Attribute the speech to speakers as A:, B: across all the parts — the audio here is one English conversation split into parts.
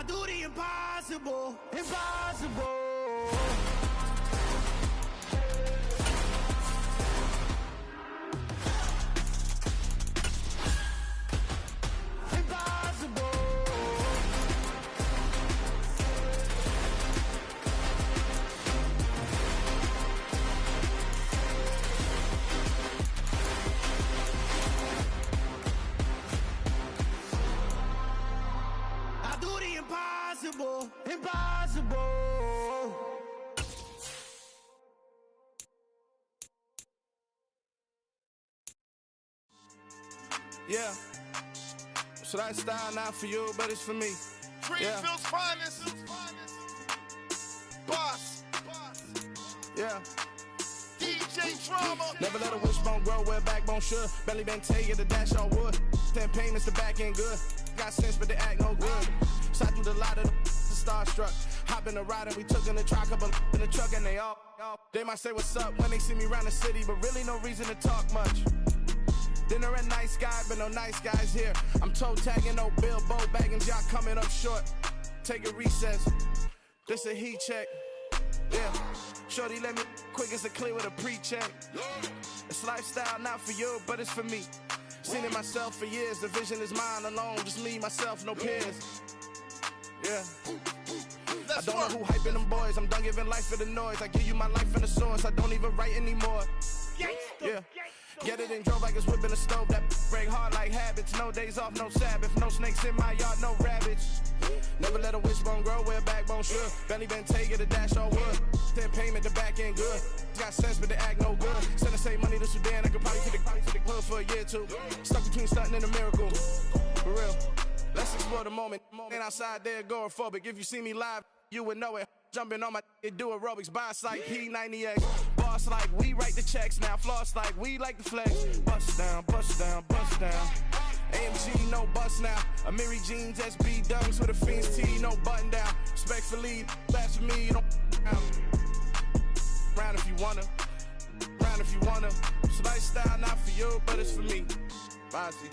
A: I do the impossible, impossible. Impossible, impossible. Yeah. So that style not for you, but it's for me.
B: Greenfield's finest. Boss.
A: Yeah.
B: DJ Drama.
A: Never let a wishbone grow where a backbone should. Belly been taking the dash on wood. 10 payments, the back end good. Got sense, but they act no good. So I threw the lot of the starstruck. Hop in the ride and we took in the truck, couple in the truck and they all. They might say what's up when they see me around the city, but really no reason to talk much. Dinner at Nice Guy, but no nice guys here. I'm toe tagging, no Bilbo bagging, y'all coming up short. Take a recess. This a heat check. Yeah. Shorty let me quick as a clear with a pre-check. It's lifestyle not for you, but it's for me. Seen it myself for years. The vision is mine alone. Just me, myself, no peers. Yeah. I don't know who hyping them boys. I'm done giving life for the noise. I give you my life in the source. I don't even write anymore. Yeah. Get it and drove like it's whipping a stove. That break hard like habits. No days off, no Sabbath. No snakes in my yard, no rabbits. Never let a wishbone grow where a backbone should. Belly been taking the dash on wood. 10 payment, the back end good. Got sense, but they act no good. Send the same money to Sudan. I could probably take the hood for a year or two. Stuck between stunting and a miracle. For real. Let's explore the moment. Ain't outside there agoraphobic. If you see me live, you would know it. Jumping on my do aerobics. Boss like P90X. Boss like we write the checks now. Floss like we like the flex. Bust down, bust down, bust down. AMG, no bust now. Amiri jeans, SB dunks with a Fiends T, no button down. Respectfully, that's for me, you don't round if you wanna. Round if you wanna. So lifestyle not for you, but it's for me. Bozzy.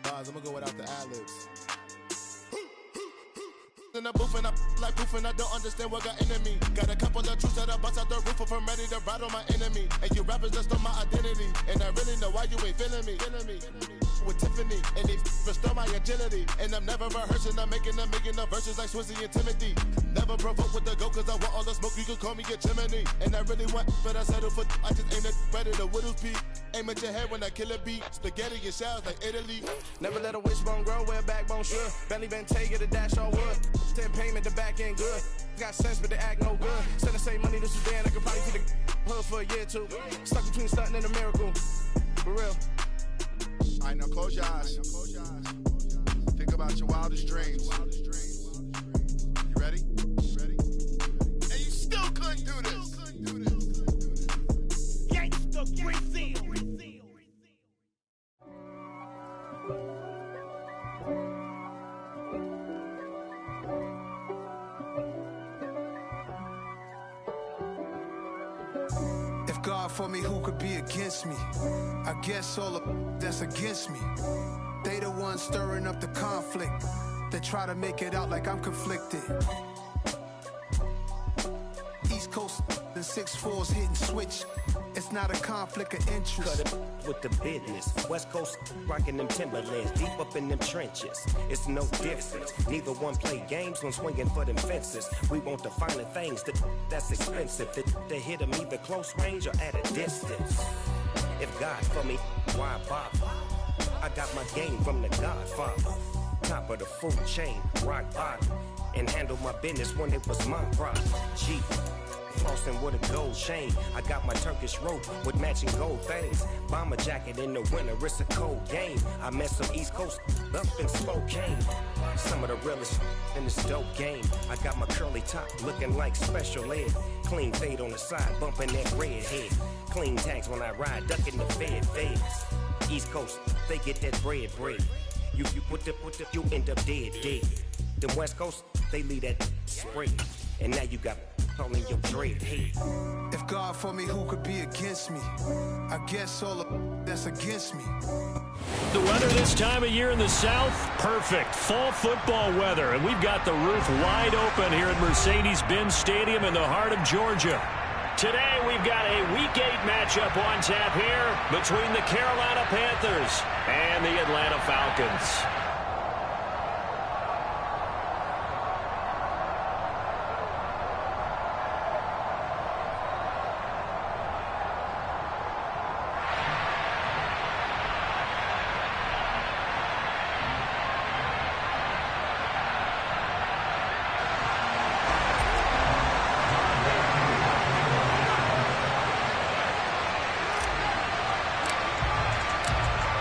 B: I'm gonna go without the ad-libs. In the booth and I like proof and I don't understand what got into me. Got a couple of truths that I bust out the roof if I'm ready to ride on my enemy. And you rappers just stole my identity. And I really know why you ain't feeling me. With Tiffany, and they restore my agility. And I'm never rehearsing, I'm making a million of verses like Swizzy and Timothy. Never provoke with the go, cause I want all the smoke, you can call me a chimney. And I really want, but I settle for, I just aim it ready to whittles peak. Aim at your head when I kill a beat. Spaghetti and shells like Italy.
A: Never let a wishbone grow where a backbone should. Belly been taking the dash on wood. 10 payment, the back end good. Got sense, but they act no good. Send the same money to Sudan, I could probably take the hood for a year or two. Stuck between stunting and a miracle. For real.
B: Alright, now close your eyes. Think about your wildest dreams. You ready? And you still couldn't do this.
A: Gangsta Brazil.
C: If God for me, who could be against me? I guess all of that's against me. They the ones stirring up the conflict. They try to make it out like I'm conflicted. East Coast and 6'4s hitting switch. It's not a conflict of interest.
D: Cut it with the business. West Coast rocking them Timberlands, deep up in them trenches. It's no difference. Neither one play games when swinging for them fences. We want the finer things that's expensive. They hit them either close range or at a distance. If God for me, why bother? I got my game from the Godfather. Top of the food chain, rock bottom. And handle my business when it was my problem. G. Flossing with a gold chain. I got my Turkish rope with matching gold things. Bomber jacket in the winter, it's a cold game. I met some East Coast up in Spokane. Some of the realest in this dope game. I got my curly top looking like special ed. Clean fade on the side, bumping that red head. Clean tags when I ride, ducking the feds. East Coast, they get that bread. You put the, you end up dead. Them West Coast, they leave that spread. And now you got only your dread heat.
C: If God for me, who could be against me? I guess all that's against me.
E: The weather this time of year in the South, perfect. Fall football weather, and we've got the roof wide open here at Mercedes-Benz Stadium in the heart of Georgia. Today, we've got a Week 8 matchup on tap here between the Carolina Panthers and the Atlanta Falcons.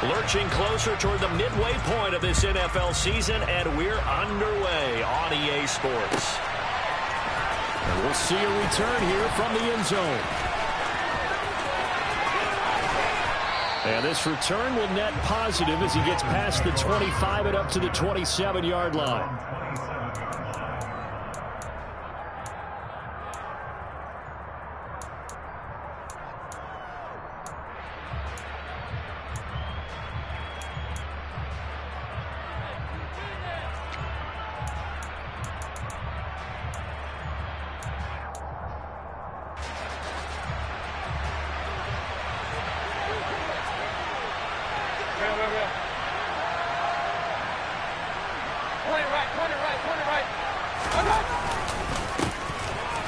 E: Lurching closer toward the midway point of this NFL season, and we're underway on EA Sports. And we'll see a return here from the end zone. And this return will net positive as he gets past the 25 and up to the 27-yard line.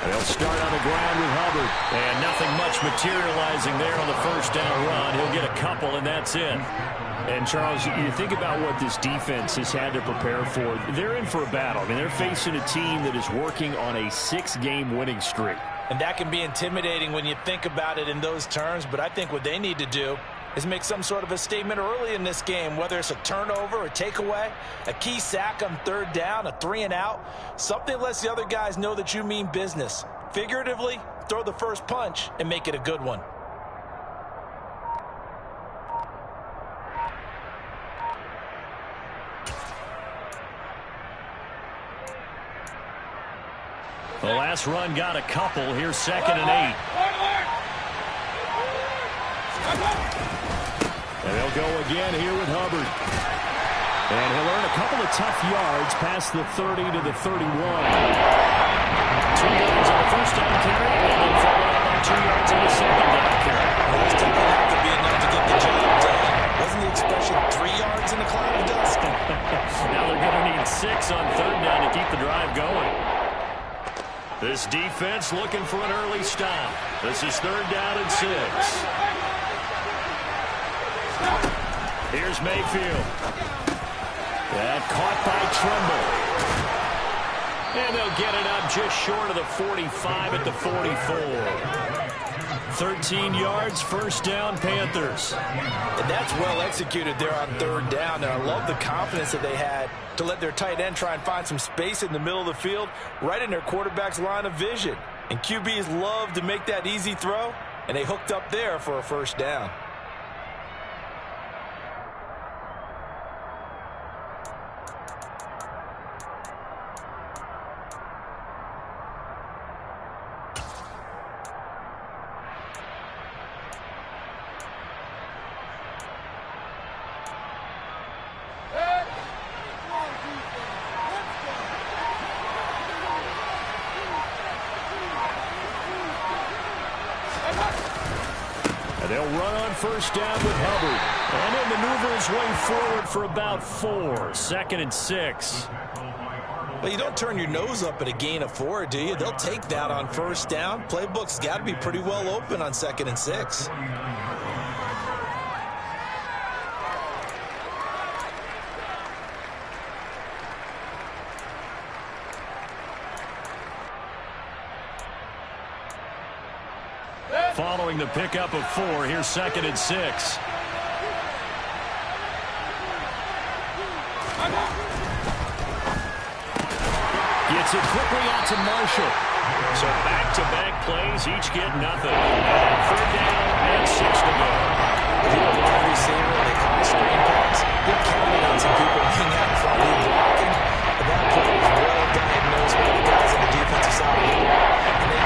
E: They'll start on the ground with Hubbard. And nothing much materializing there on the first down run. He'll get a couple, and that's it. And, Charles, you think about what this defense has had to prepare for. They're in for a battle. I mean, they're facing a team that is working on a 6-game winning streak.
F: And that can be intimidating when you think about it in those terms. But I think what they need to do is make some sort of a statement early in this game, whether it's a turnover, a takeaway, a key sack on third down, a 3-and-out, something lets the other guys know that you mean business. Figuratively, throw the first punch and make it a good one.
E: The last run got a couple. Here's 2nd and 8. And they'll go again here with Hubbard. And he'll earn a couple of tough yards past the 30 to the 31. 2 yards on the first down carry, and then followed up by 2 yards on the second down carry.
F: Those two will have to be enough to get the job done. Wasn't the expression 3 yards in a cloud of dust?
E: Now they're going to need 6 on third down to keep the drive going. This defense looking for an early stop. This is 3rd down and 6. Here's Mayfield. That caught by Trimble. And they'll get it up just short of the 45 at the 44. 13 yards, first down, Panthers.
F: And that's well executed there on third down. And I love the confidence that they had to let their tight end try and find some space in the middle of the field, right in their quarterback's line of vision. And QBs love to make that easy throw, and they hooked up there for a first down.
E: They'll run on first down with Hubbard. And he'll maneuver his way forward for about 4. 2nd and 6.
F: Well, you don't turn your nose up at a gain of 4, do you? They'll take that on first down. Playbook's got to be pretty well open on 2nd and 6.
E: Following the pickup of 4, here's 2nd and 6. Gets it quickly out to Marshall. So back-to-back plays, each get nothing. And 3rd down and 6 to go.
F: If you're a wide receiver, they call it screen pass. You're counting on some people being out in front of you blocking. But that play was well diagnosed by the guys on the defensive side of the ball. And they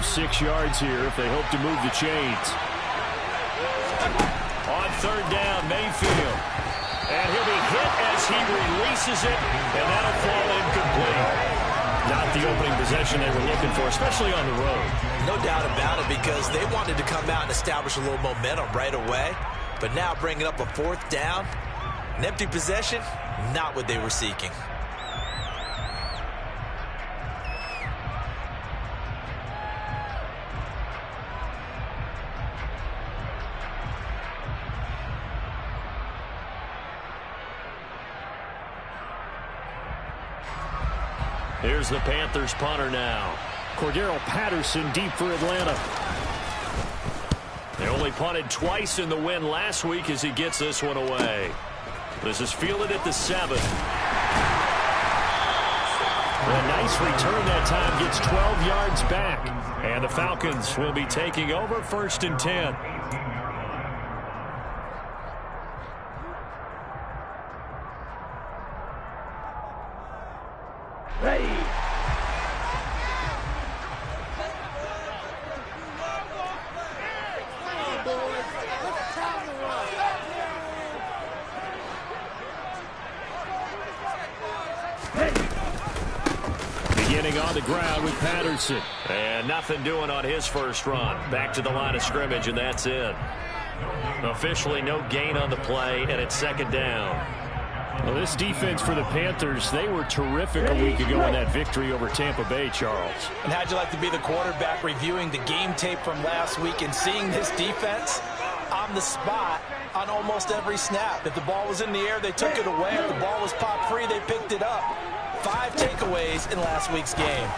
E: 6 yards here if they hope to move the chains. On third down, Mayfield. And he'll be hit as he releases it, and that'll fall incomplete. Not the opening possession they were looking for, especially on the road.
F: No doubt about it, because they wanted to come out and establish a little momentum right away. But now bringing up a fourth down, an empty possession, not what they were seeking.
E: Here's the Panthers punter now. Cordero Patterson deep for Atlanta. They only punted twice in the win last week as he gets this one away. This is fielded at the 7. A nice return that time, gets 12 yards back. And the Falcons will be taking over 1st and 10. Beginning on the ground with Patterson. And nothing doing on his first run. Back to the line of scrimmage, and that's it. Officially no gain on the play, and it's 2nd down. Well, this defense for the Panthers, they were terrific a week ago in that victory over Tampa Bay, Charles.
F: And how'd you like to be the quarterback reviewing the game tape from last week and seeing this defense on the spot on almost every snap? If the ball was in the air, they took it away. If the ball was popped free, they picked it up. 5 takeaways in last week's game.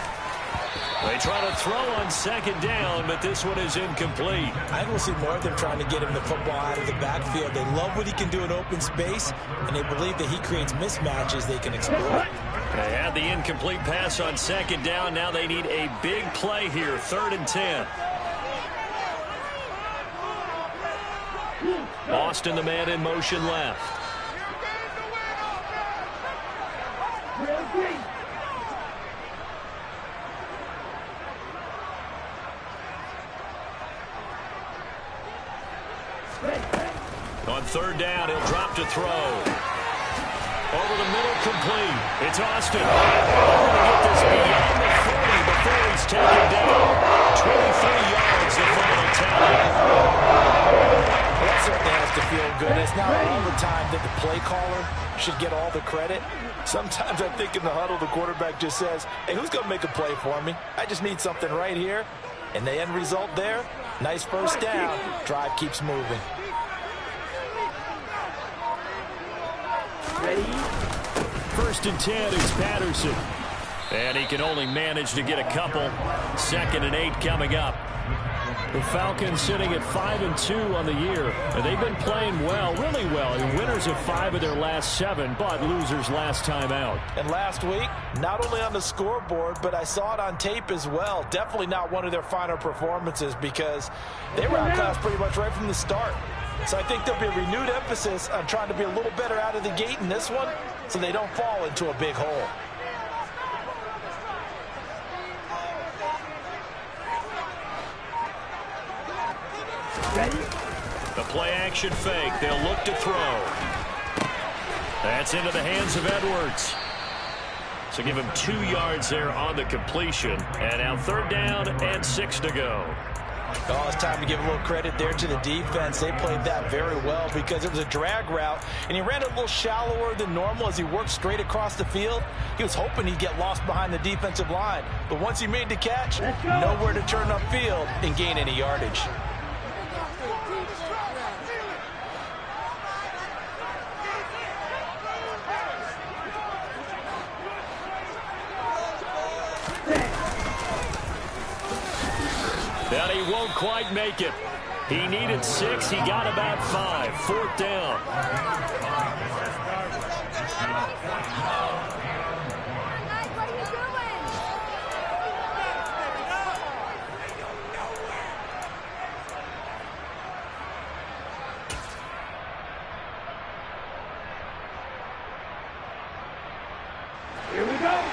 E: They try to throw on 2nd down, but this one is incomplete.
F: I think we'll see more of them trying to get him the football out of the backfield. They love what he can do in open space, and they believe that he creates mismatches they can exploit.
E: They had the incomplete pass on 2nd down. Now they need a big play here, 3rd and 10. Boston, the man in motion left. On 3rd down, he'll drop to throw. Over the middle, complete. It's Austin. Going to get this beyond the 40 before he's taken down. 23 yards, the final tally.
F: Well, that certainly has to feel good. It's not all the time that the play caller should get all the credit. Sometimes I think in the huddle, the quarterback just says, hey, who's going to make a play for me? I just need something right here. And the end result there, nice first down. Drive keeps moving.
E: Ready? 1st and 10 is Patterson. And he can only manage to get a couple. 2nd and 8 coming up. The Falcons sitting at 5-2 on the year. And they've been playing well, really well. And winners of 5 of their last 7, but losers last time out.
F: And last week, not only on the scoreboard, but I saw it on tape as well. Definitely not one of their finer performances because they were outclassed pretty much right from the start. So I think there'll be a renewed emphasis on trying to be a little better out of the gate in this one so they don't fall into a big hole.
E: Ready? The play action fake. They'll look to throw. That's into the hands of Edwards. So give him 2 yards there on the completion. And now 3rd down and 6 to go.
F: Oh, it's time to give a little credit there to the defense. They played that very well because it was a drag route, and he ran a little shallower than normal as he worked straight across the field. He was hoping he'd get lost behind the defensive line, but once he made the catch, nowhere to turn upfield and gain any yardage.
E: That he won't quite make it. He needed 6. He got about 5. 4th down.
G: Here we go.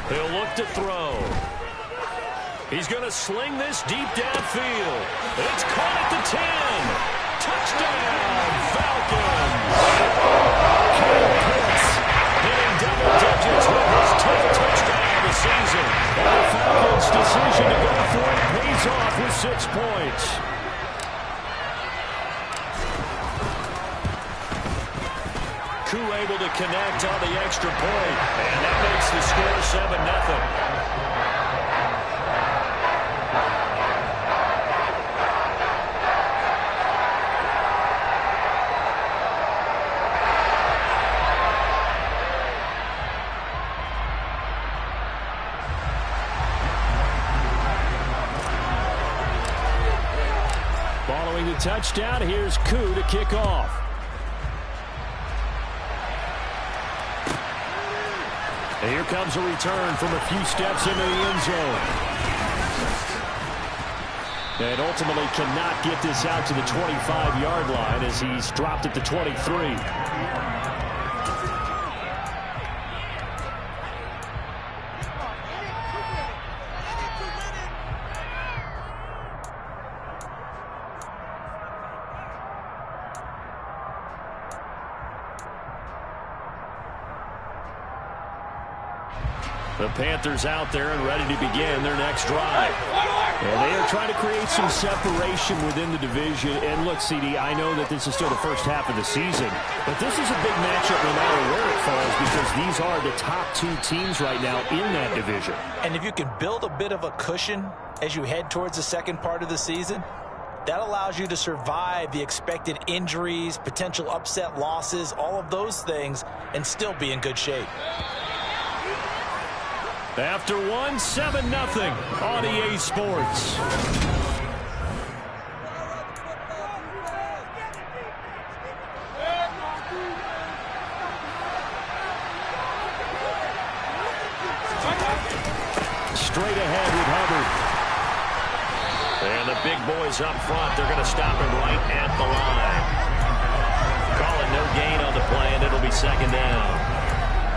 E: He'll look to throw. He's going to sling this deep downfield. It's caught at the 10. Touchdown, Falcons. Kyle Pitts hitting double digits with his 10th touchdown of the season. And the Falcons' decision to go for it pays off with 6 points. Koo able to connect on the extra point, and that makes the score 7-0. Following the touchdown, here's Koo to kick off. And here comes a return from a few steps into the end zone. And ultimately cannot get this out to the 25-yard line as he's dropped at the 23. The Panthers out there and ready to begin their next drive. And they are trying to create some separation within the division. And look, CD, I know that this is still the first half of the season, but this is a big matchup no matter where it falls because these are the top 2 teams right now in that division.
F: And if you can build a bit of a cushion as you head towards the second part of the season, that allows you to survive the expected injuries, potential upset losses, all of those things, and still be in good shape.
E: After 1, 7-0 on EA Sports. Straight ahead with Hubbard. And the big boys up front, they're going to stop him right at the line. Call it no gain on the play, and it'll be second down.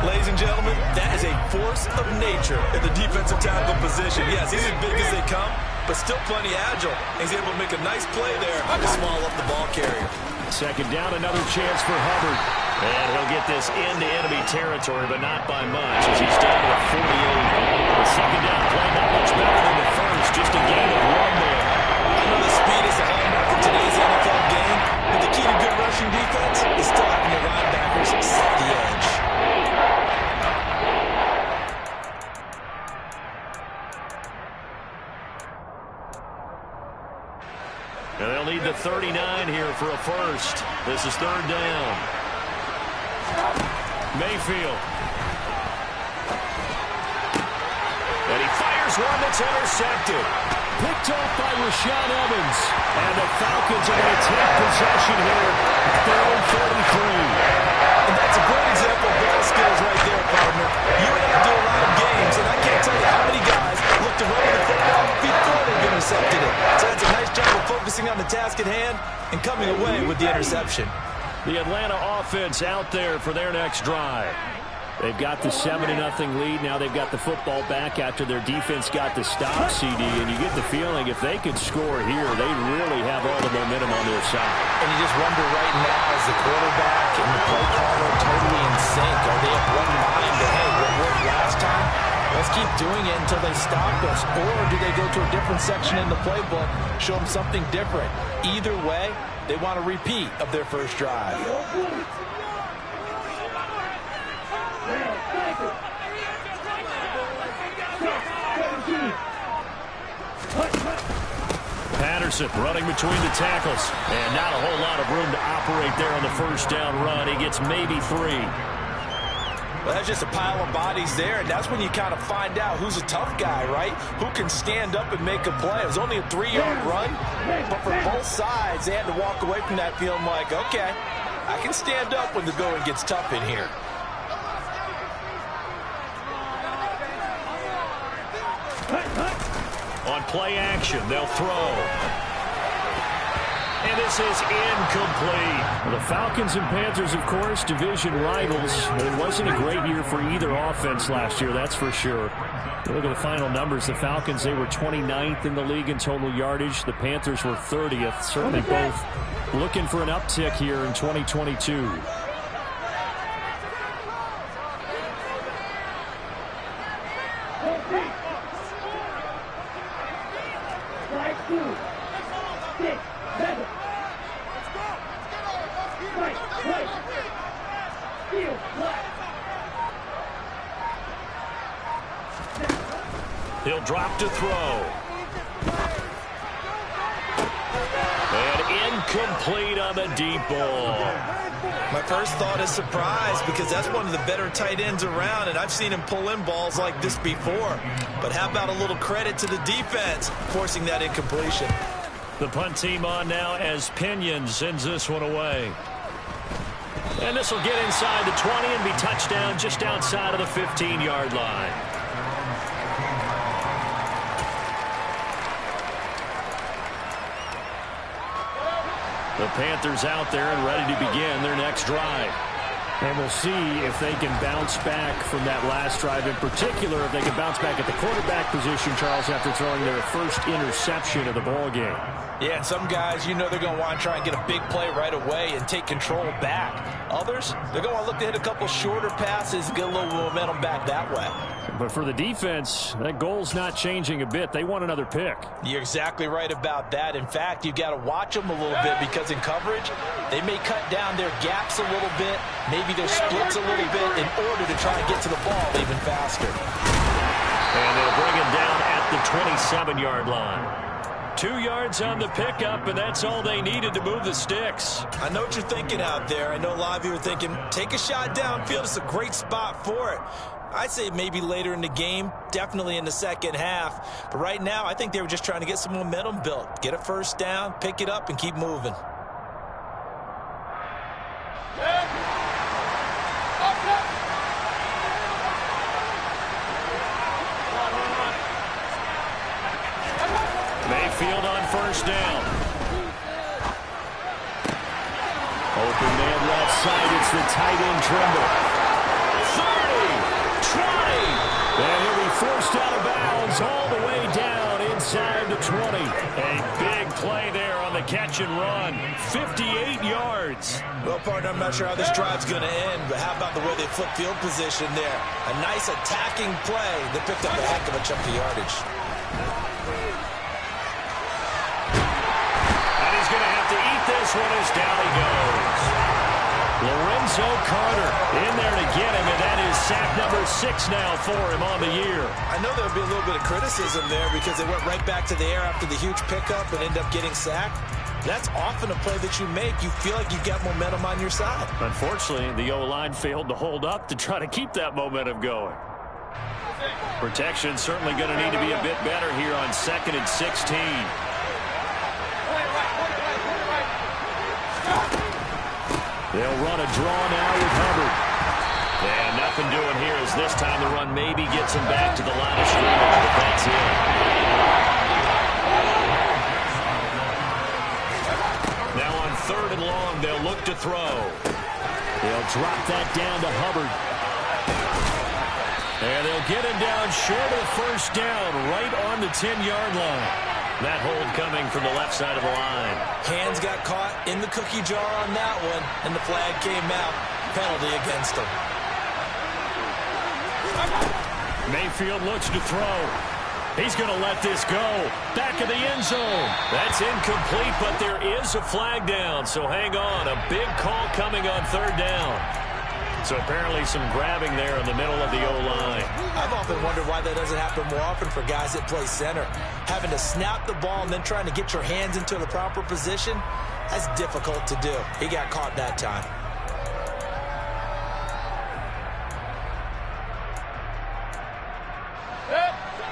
G: Ladies and gentlemen, that is a force of nature in the defensive tackle position. Yes, he's as big as they come, but still plenty agile. He's able to make a nice play there to swallow up the ball carrier.
E: Second down, another chance for Hubbard. And he'll get this into enemy territory, but not by much as he's down to the 48. The second down play not much better than the first, just a gain of 1 there.
G: I know the speed is a hallmark in today's NFL game, but the key to good rushing defense is still having the linebackers set the edge.
E: And they'll need the 39 here for a first. This is third down. Mayfield. And he fires one that's intercepted. Picked off by Rashaan Evans. And the Falcons are going to take possession here at their own 33.
G: And that's a great example of ball skills right there, partner. You and I do a lot of games, and I can't tell you how many guys look to run with the football before they've intercepted it. So that's a nice job of focusing on the task at hand and coming away with the interception.
E: The Atlanta offense out there for their next drive. They've got the 7-0 lead. Now they've got the football back after their defense got the stop, CD. And you get the feeling if they could score here, they really have all the momentum on their side.
F: And you just wonder right now, is the quarterback and the play caller totally in sync? Are they of one mind that, hey, what worked last time? Let's keep doing it until they stop us. Or do they go to a different section in the playbook, show them something different? Either way, they want a repeat of their first drive.
E: Patterson running between the tackles. And not a whole lot of room to operate there on the first down run. He gets maybe 3.
F: Well, that's just a pile of bodies there, and that's when you kind of find out who's a tough guy, right? Who can stand up and make a play. It was only a 3-yard run, but for both sides, they had to walk away from that feeling like, okay, I can stand up when the going gets tough in here.
E: On play action, they'll throw. And this is incomplete. Well, the Falcons and Panthers, of course, division rivals. It wasn't a great year for either offense last year, that's for sure. Look at the final numbers. The Falcons, they were 29th in the league in total yardage. The Panthers were 30th. Certainly both looking for an uptick here in 2022. He'll drop to throw. And incomplete on the deep ball.
G: My first thought is surprise because that's one of the better tight ends around, and I've seen him pull in balls like this before. But how about a little credit to the defense forcing that incompletion?
E: The punt team on now as Pinion sends this one away. And this will get inside the 20 and be touchdown just outside of the 15-yard line. The Panthers out there and ready to begin their next drive. And we'll see if they can bounce back from that last drive. In particular, if they can bounce back at the quarterback position, Charles, after throwing their first interception of the ball game.
F: Yeah, and some guys, you know they're going to want to try and get a big play right away and take control back. Others, they're going to want to look to hit a couple shorter passes, get a little momentum back that way.
E: But for the defense, that goal's not changing a bit. They want another pick.
F: You're exactly right about that. In fact, you've got to watch them a little bit because in coverage, they may cut down their gaps a little bit, maybe their splits a little bit in order to try and get to the ball even faster.
E: And they'll bring it down at the 27-yard line. 2 yards on the pickup, and that's all they needed to move the sticks.
G: I know what you're thinking out there. I know a lot of you are thinking, take a shot downfield. It's a great spot for it. I'd say maybe later in the game, definitely in the second half. But right now, I think they were just trying to get some momentum built. Get a first down, pick it up, and keep moving.
E: Mayfield on first down. Open man left side. It's the tight end Trimble. 30, 20. And he'll be forced out of bounds all the way down inside the 20. A big play there on the catch and run. 58 yards.
G: Well, partner, I'm not sure how this drive's going to end, but how about the way they flip field position there? A nice attacking play that picked up a heck of a chunk of yardage.
E: This one is down he goes. Lorenzo Carter in there to get him, and that is sack number 6 now for him on the year.
G: I know there'll be a little bit of criticism there because they went right back to the air after the huge pickup and ended up getting sacked. That's often a play that you make. You feel like you've got momentum on your side.
E: Unfortunately, the O-line failed to hold up to try to keep that momentum going. Protection certainly going to need to be a bit better here on 2nd and 16. They'll run a draw now with Hubbard. And nothing doing here as this time the run maybe gets him back to the line of scrimmage, but that's it. Now on 3rd and long, they'll look to throw. They'll drop that down to Hubbard. And they'll get him down short of first down right on the 10-yard line. That hold coming from the left side of the line.
G: Hands got caught in the cookie jar on that one, and the flag came out. Penalty against him.
E: Mayfield looks to throw. He's going to let this go. Back of the end zone. That's incomplete, but there is a flag down, so hang on. A big call coming on 3rd down. So apparently some grabbing there in the middle of the O-line.
G: I've often wondered why that doesn't happen more often for guys that play center. Having to snap the ball and then trying to get your hands into the proper position, that's difficult to do. He got caught that time.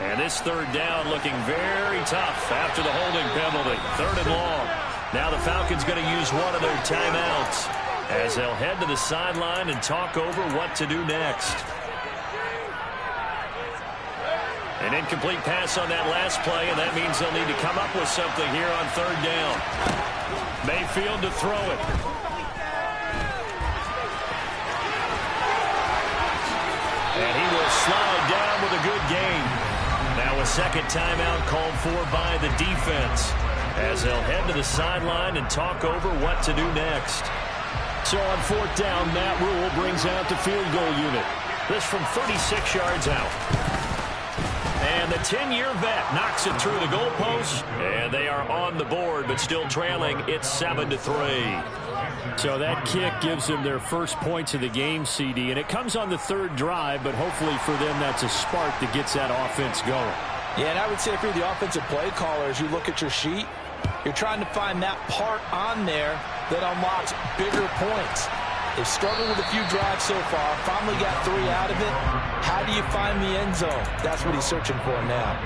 E: And this 3rd down looking very tough after the holding penalty. 3rd and long. Now the Falcons going to use one of their timeouts as they'll head to the sideline and talk over what to do next. An incomplete pass on that last play, and that means they'll need to come up with something here on third down. Mayfield to throw it. And he will slide down with a good gain. Now a second timeout called for by the defense, as they'll head to the sideline and talk over what to do next. So on fourth down, Matt Rule brings out the field goal unit. This from 36 yards out. And the 10-year vet knocks it through the goalpost. And they are on the board, but still trailing. It's 7-3. So that kick gives them their first points of the game, CD. And it comes on the third drive, but hopefully for them that's a spark that gets that offense going.
F: Yeah, and I would say if you're the offensive play caller, as you look at your sheet, you're trying to find that part on there that unlocks bigger points. They've struggled with a few drives so far. Finally got 3 out of it. How do you find the end zone? That's what he's searching for now.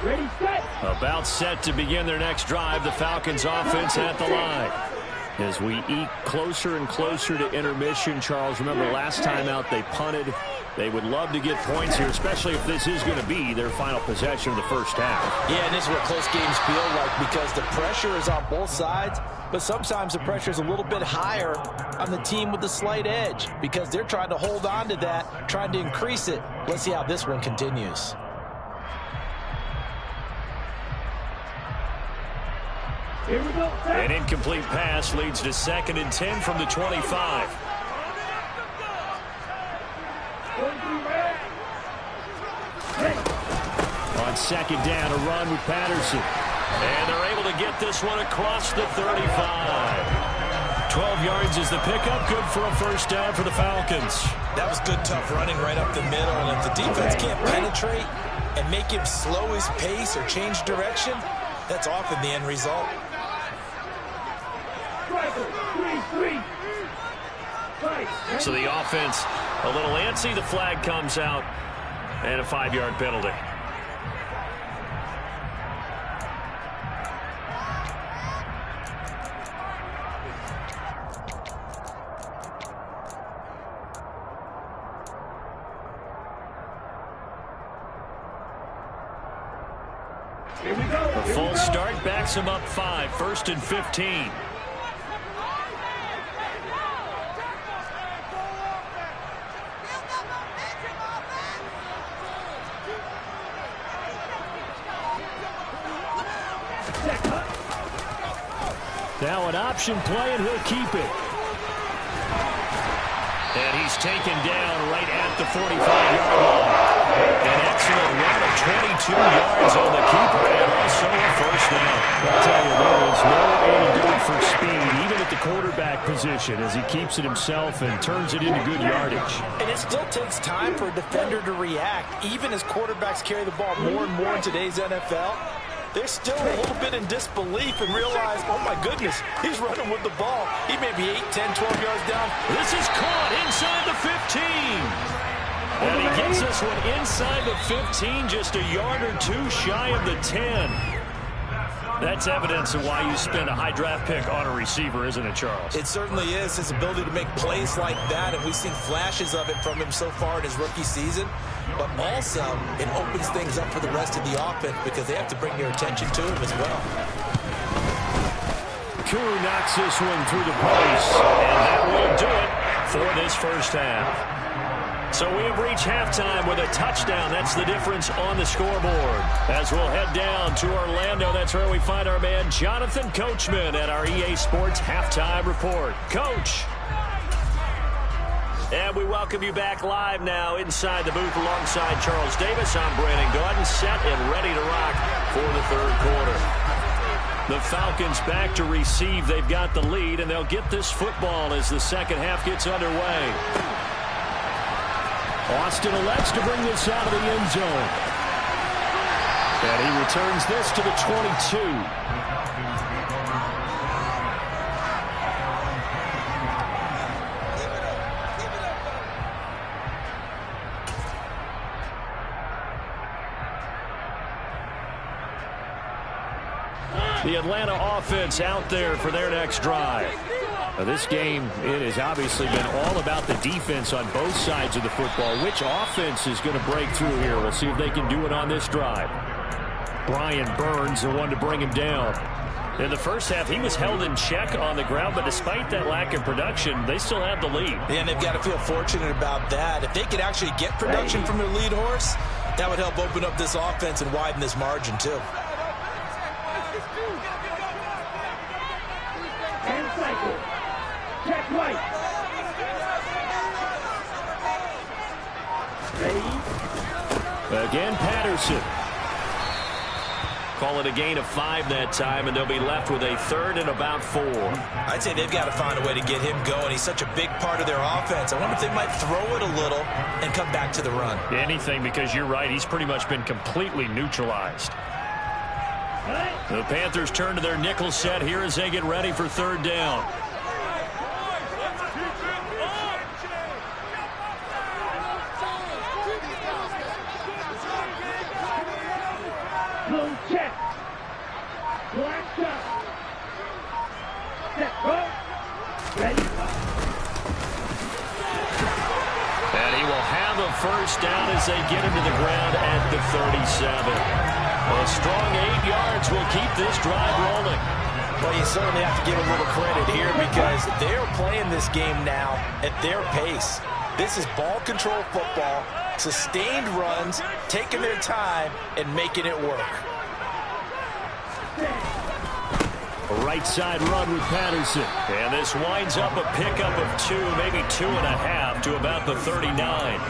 E: Ready, set. About set to begin their next drive. The Falcons offense at the line. As we eke closer and closer to intermission, Charles, remember last time out they punted. They would love to get points here, especially if this is going to be their final possession of the first half.
F: Yeah, and this is what close games feel like because the pressure is on both sides, but sometimes the pressure is a little bit higher on the team with the slight edge because they're trying to hold on to that, trying to increase it. Let's see how this one continues.
E: Here we go. An incomplete pass leads to 2nd and 10 from the 25. On second down, a run with Patterson. And they're able to get this one across the 35. 12 yards is the pickup. Good for a first down for the Falcons.
F: That was good, tough running right up the middle. And if the defense can't penetrate and make him slow his pace or change direction, that's often the end result.
E: So the offense a little antsy. The flag comes out and a 5-yard penalty. A full start backs him up 5. 1st and 15. Now an option play, and he'll keep it. And he's taken down right at the 45-yard line. An excellent run of 22 yards on the keeper, and also a first down. I'll tell you, there is no antidote for speed, even at the quarterback position, as he keeps it himself and turns it into good yardage.
F: And it still takes time for a defender to react, even as quarterbacks carry the ball more and more in today's NFL. They're still a little bit in disbelief and realize, oh, my goodness, he's running with the ball. He may be 8, 10, 12 yards down.
E: This is caught inside the 15. And he gets this one inside the 15, just a yard or 2 shy of the 10. That's evidence of why you spend a high draft pick on a receiver, isn't it, Charles?
F: It certainly is. His ability to make plays like that, and we've seen flashes of it from him so far in his rookie season. But also, it opens things up for the rest of the offense because they have to bring their attention to him as well.
E: Koo knocks this one through the post, and that will do it for this first half. So we have reached halftime with a touchdown. That's the difference on the scoreboard. As we'll head down to Orlando, that's where we find our man Jonathan Coachman at our EA Sports Halftime Report. Coach. And we welcome you back live now inside the booth alongside Charles Davis. I'm Brandon Gaudin, set and ready to rock for the third quarter. The Falcons back to receive. They've got the lead, and they'll get this football as the second half gets underway. Austin elects to bring this out of the end zone. And he returns this to the 22. The Atlanta offense out there for their next drive. This game, it has obviously been all about the defense on both sides of the football. Which offense is going to break through here? We'll see if they can do it on this drive. Brian Burns, the one to bring him down. In the first half, he was held in check on the ground, but despite that lack of production, they still have the lead.
F: And they've got to feel fortunate about that. If they could actually get production from their lead horse, that would help open up this offense and widen this margin, too.
E: Again, Patterson. Call it a gain of 5 that time, and they'll be left with a third and about 4.
F: I'd say they've got to find a way to get him going. He's such a big part of their offense. I wonder if they might throw it a little and come back to the run.
E: Anything, because you're right. He's pretty much been completely neutralized. The Panthers turn to their nickel set here as they get ready for third down. First down as they get him to the ground at the 37. A strong 8 yards will keep this drive rolling.
F: Well, you certainly have to give a little credit here because they're playing this game now at their pace. This is ball control football, sustained runs, taking their time, and making it work.
E: A right side run with Patterson. And this winds up a pickup of 2, maybe 2.5 to about the 39.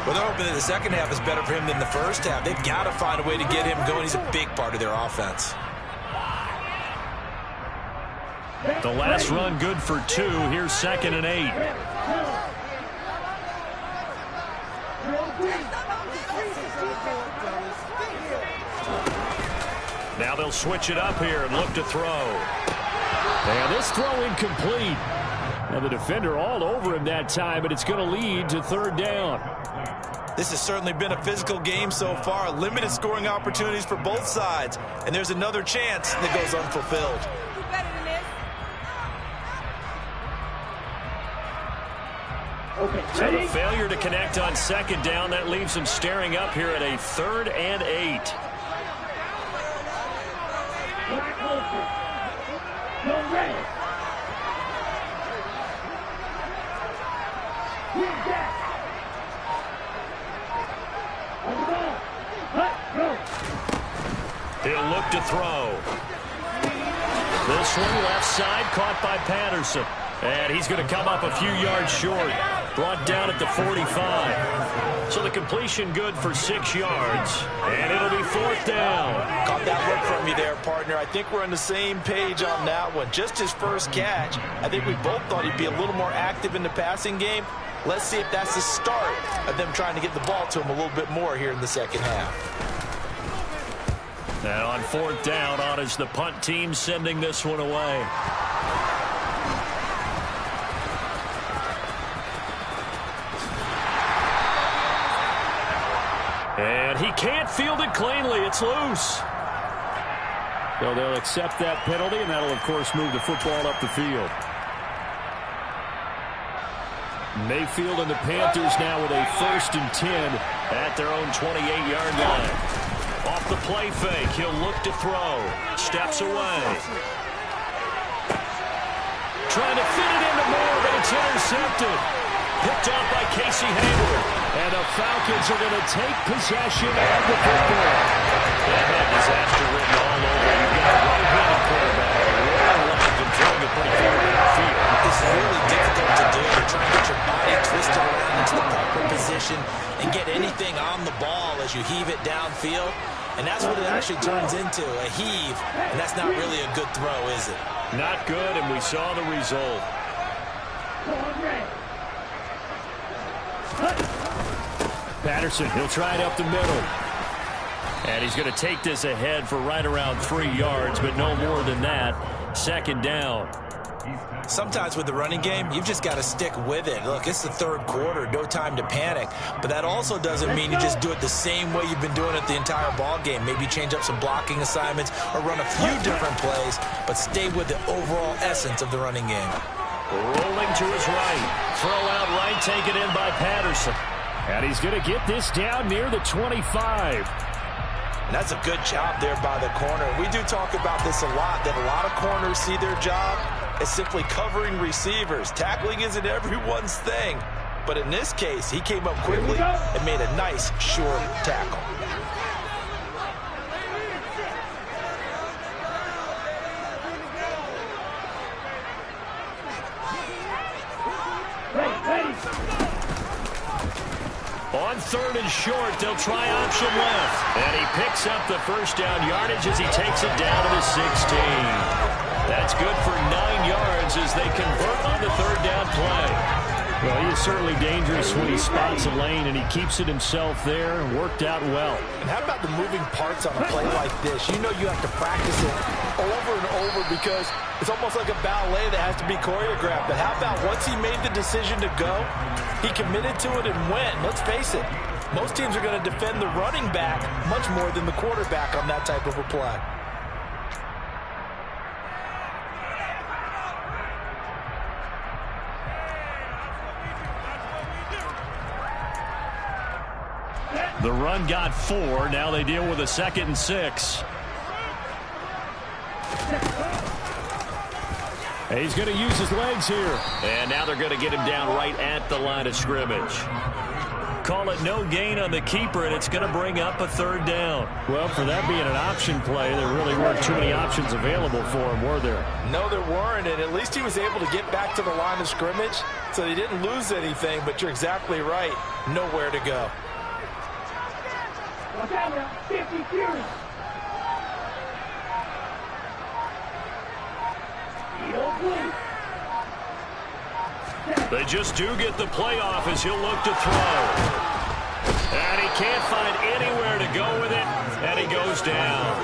F: Well, they're hoping that the second half is better for him than the first half. They've got to find a way to get him going. He's a big part of their offense.
E: The last run good for 2. Here's 2nd and 8. Now they'll switch it up here and look to throw. And this throw incomplete. And the defender all over him that time, but it's going to lead to third down.
F: This has certainly been a physical game so far. Limited scoring opportunities for both sides. And there's another chance that goes unfulfilled.
E: So the failure to connect on second down, that leaves them staring up here at a 3rd and 8. He'll look to throw. This one left side caught by Patterson. And he's going to come up a few yards short. Brought down at the 45. So the completion good for 6 yards. And it'll be 4th down.
F: Caught that look from you there, partner. I think we're on the same page on that one. Just his first catch. I think we both thought he'd be a little more active in the passing game. Let's see if that's the start of them trying to get the ball to him a little bit more here in the second half.
E: Now on 4th down, on is the punt team sending this one away. And he can't field it cleanly. It's loose. So they'll accept that penalty, and that'll, of course, move the football up the field. Mayfield and the Panthers now with a 1st and 10 at their own 28-yard line. Off the play fake, he'll look to throw. Steps away. Trying to fit it into Moore, but it's intercepted. Picked off by Casey Hayward. And the Falcons are going to take possession of the football. They had disaster written all over. You've got a right-handed quarterback. Really left and throwing it pretty far downfield.
F: It's really difficult to do. You're trying to get your body twisted around into the proper position and get anything on the ball as you heave it downfield. And that's what it actually turns into, a heave. And that's not really a good throw, is it?
E: Not good, and we saw the result. Patterson, he'll try it up the middle. And he's going to take this ahead for right around 3 yards, but no more than that. 2nd down.
F: Sometimes with the running game, you've just got to stick with it. Look, it's the third quarter, no time to panic. But that also doesn't mean you just do it the same way you've been doing it the entire ball game. Maybe change up some blocking assignments or run a few different plays, but stay with the overall essence of the running game.
E: Rolling to his right. Throw out right, taken in by Patterson. And he's going to get this down near the 25.
F: And that's a good job there by the corner. We do talk about this a lot, that a lot of corners see their job as simply covering receivers. Tackling isn't everyone's thing. But in this case, he came up quickly and made a nice, short tackle.
E: On third and short, they'll try option left. And he picks up the first down yardage as he takes it down to the 16. That's good for 9 yards as they convert on the third down play. Well, he is certainly dangerous when he spots a lane, and he keeps it himself there and worked out well.
F: And how about the moving parts on a play like this? You know you have to practice it over and over because it's almost like a ballet that has to be choreographed. But how about once he made the decision to go, he committed to it and went. Let's face it, most teams are going to defend the running back much more than the quarterback on that type of a play.
E: The run got 4. Now they deal with a 2nd and 6. And he's going to use his legs here. And now they're going to get him down right at the line of scrimmage. Call it no gain on the keeper, and it's going to bring up a third down. Well, for that being an option play, there really weren't too many options available for him, were there?
F: No, there weren't, and at least he was able to get back to the line of scrimmage, so he didn't lose anything, but you're exactly right. Nowhere to go.
E: They just do get the playoff as he'll look to throw. And he can't find anywhere to go with it, and he goes down.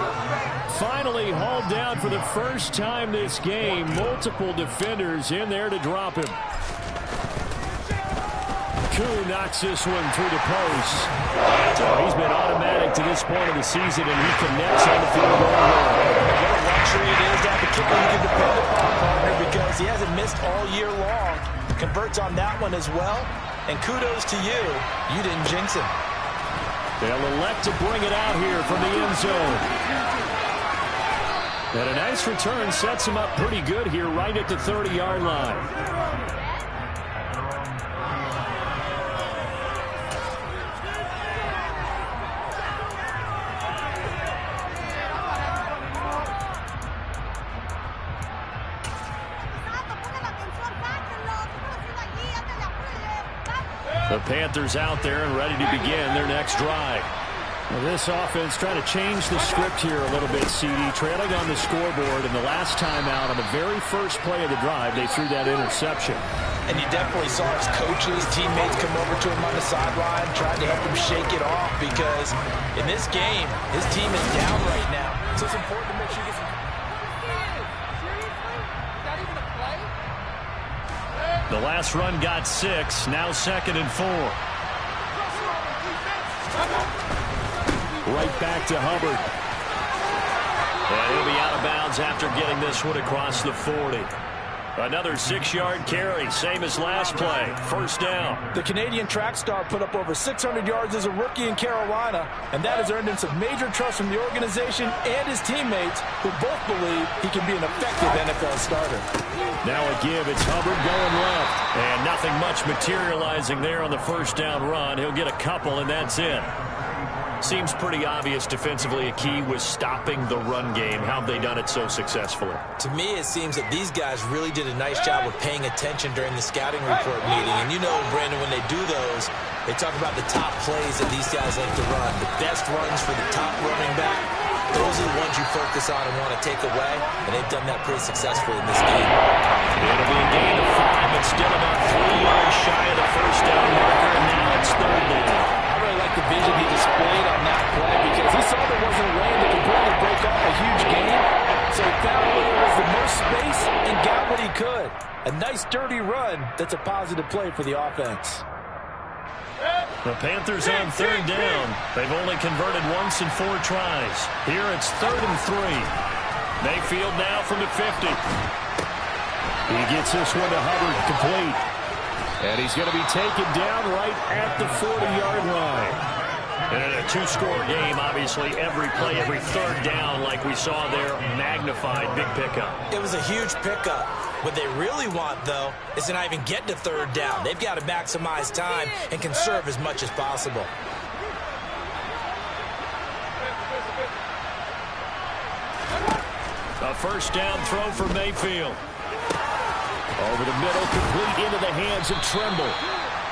E: Finally hauled down for the first time this game. Multiple defenders in there to drop him. Koo knocks this one through the post. So he's been automatic to this point of the season, and he connects on the field goal line.
F: What a luxury it is to have a kicker you can depend upon, partner, because he hasn't missed all year long. Converts on that one as well, and kudos to you. You didn't jinx him.
E: They'll elect to bring it out here from the end zone. And a nice return sets him up pretty good here right at the 30-yard line. The Panthers out there and ready to begin their next drive. Well, this offense trying to change the script here a little bit, CD. Trailing on the scoreboard, and the last time out on the very first play of the drive, they threw that interception.
F: And you definitely saw his coaches, teammates come over to him on the sideline, trying to help him shake it off because in this game, his team is down right now. So it's important to make sure he gets some...
E: The last run got 6, now 2nd and 4. Right back to Hubbard. And he'll be out of bounds after getting this one across the 40. Another 6-yard carry, same as last play. First down.
F: The Canadian track star put up over 600 yards as a rookie in Carolina, and that has earned him some major trust from the organization and his teammates, who both believe he can be an effective NFL starter.
E: Now a give, it's Hubbard going left. And nothing much materializing there on the first down run. He'll get a couple, and that's it. Seems pretty obvious defensively a key was stopping the run game. How have they done it so successfully?
F: To me, it seems that these guys really did a nice job of paying attention during the scouting report meeting. And you know, Brandon, when they do those, they talk about the top plays that these guys like to run. The best runs for the top running back. Those are the ones you focus on and want to take away, and they've done that pretty successfully in this game.
E: It'll be a gain of 5, but still about 3 yards shy of the first down marker, and now it's third down.
F: I really like the vision he displayed on that play because he saw there wasn't a lane that could completely break off a huge gain, so he found where there was the most space and got what he could. run that's a positive play for the offense.
E: The Panthers on third down. They've only converted once in 4 tries. Here it's 3rd and 3. Mayfield now from the 50. He gets this one to Hubbard, complete. And he's going to be taken down right at the 40-yard line. And in a 2-score game, obviously, every play, every 3rd down, like we saw there, magnified, big pickup.
F: It was a huge pickup. What they really want, though, is to not even get to 3rd down. They've got to maximize time and conserve as much as possible.
E: A 1st down throw for Mayfield. Over the middle, complete into the hands of Trimble.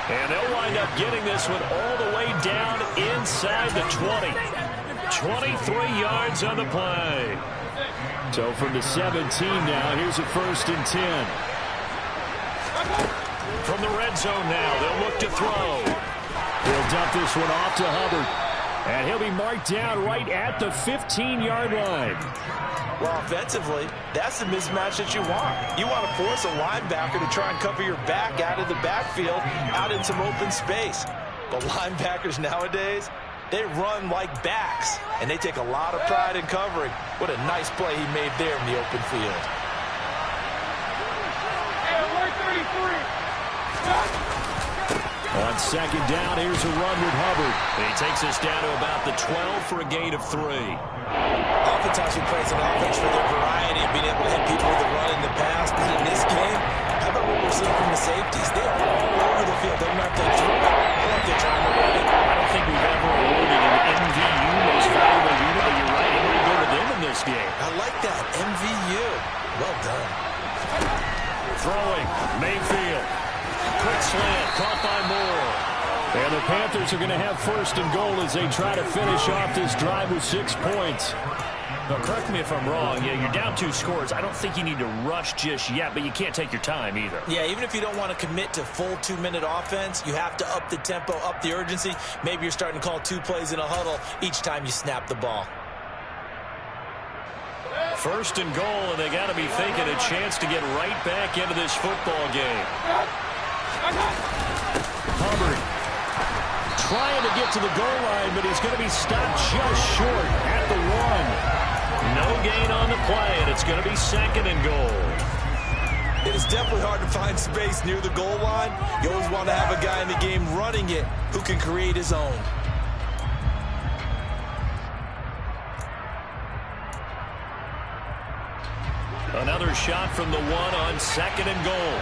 E: And they'll wind up getting this one all the way down inside the 20. 23 yards on the play. So from the 17 now, here's a 1st and 10. From the red zone now, they'll look to throw. He'll dump this one off to Hubbard. And he'll be marked down right at the 15-yard line.
F: Well, offensively, that's the mismatch that you want. You want to force a linebacker to try and cover your back out of the backfield, out in some open space. But linebackers nowadays, they run like backs, and they take a lot of pride in covering. What a nice play he made there in the open field.
E: On 2nd down, here's a run with Hubbard. He takes us down to about the 12 for a gain of 3.
F: Oftentimes we praise an offense for their variety of being able to hit people with the run in the pass, but in this game, how about what we're seeing from the safeties? They are all over the field. They don't have to throw it, or if they're trying to run it.
E: I don't think we've ever awarded an MVU, most valuable unit, but you're right, it would go to them in this game.
F: I like that, MVU. Well done.
E: Throwing, Mayfield. Quick slant, caught by Moore. And the Panthers are going to have 1st and goal as they try to finish off this drive with 6 points. Now, correct me if I'm wrong. Yeah, you're down 2 scores. I don't think you need to rush just yet, but you can't take your time either.
F: Yeah, even if you don't want to commit to full 2-minute offense, you have to up the tempo, up the urgency. Maybe you're starting to call 2 plays in a huddle each time you snap the ball.
E: 1st and goal, and they got to be thinking a chance to get right back into this football game. Hubbard trying to get to the goal line, but he's going to be stopped just short at the 1. No gain on the play, and it's going to be 2nd and goal.
F: It is definitely hard to find space near the goal line. You always want to have a guy in the game running it who can create his own.
E: Another shot from the 1 on 2nd and goal.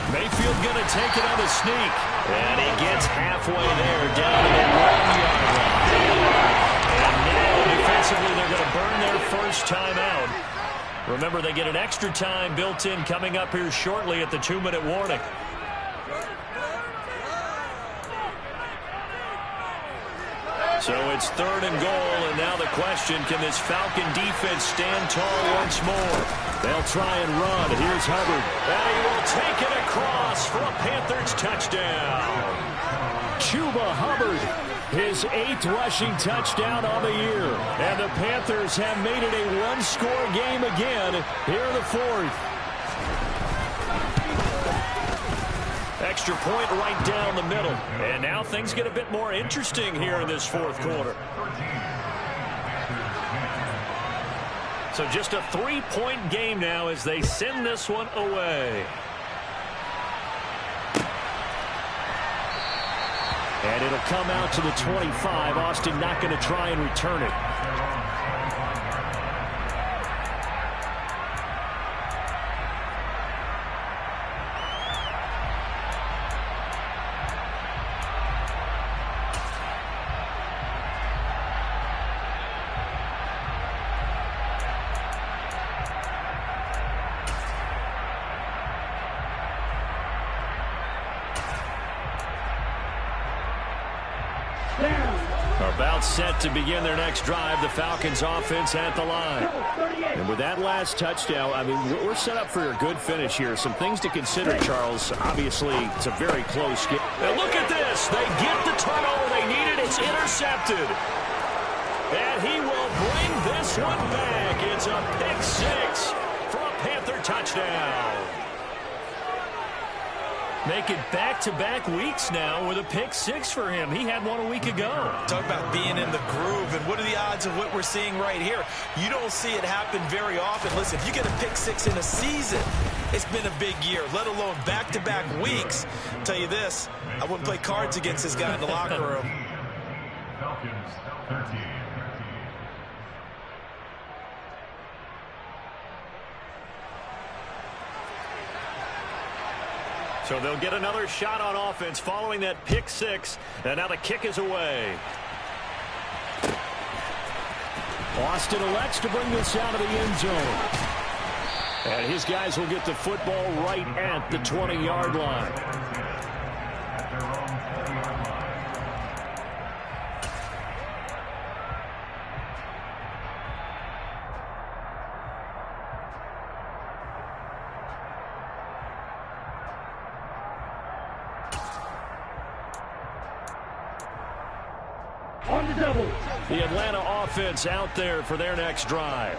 E: Mayfield going to take it on a sneak. And he gets halfway there, down to the 1-yard line. And now, defensively, they're going to burn their 1st time out. Remember, they get an extra time built in coming up here shortly at the 2-minute warning. So it's 3rd and goal, and now the question, can this Falcon defense stand tall once more? They'll try and run. Here's Hubbard. And he will take it across for a Panthers touchdown. Chuba Hubbard, his 8th rushing touchdown on the year. And the Panthers have made it a 1-score game again here in the 4th. Extra point right down the middle. And now things get a bit more interesting here in this 4th quarter. So just a 3-point game now as they send this one away. And it'll come out to the 25. Austin not going to try and return it. About set to begin their next drive, the Falcons offense at the line. And with that last touchdown, I mean, we're set up for a good finish here. Some things to consider, Charles. Obviously, it's a very close game. Now look at this. They get the turnover they needed. It's intercepted. And he will bring this one back. It's a pick 6 for a Panther touchdown. Make it back-to-back weeks now with a pick six for him. He had one a week ago.
G: Talk about being in the groove, and what are the odds of what we're seeing right here? You don't see it happen very often. Listen, if you get a pick six in a season, it's been a big year, let alone back-to-back weeks. I'll tell you this, I wouldn't play cards against this guy in the locker room.
H: Falcons 13.
E: So they'll get another shot on offense following that pick six. And now the kick is away. Austin elects to bring this out of the end zone. And his guys will get the football right at the 20-yard line. The Atlanta offense out there for their next drive.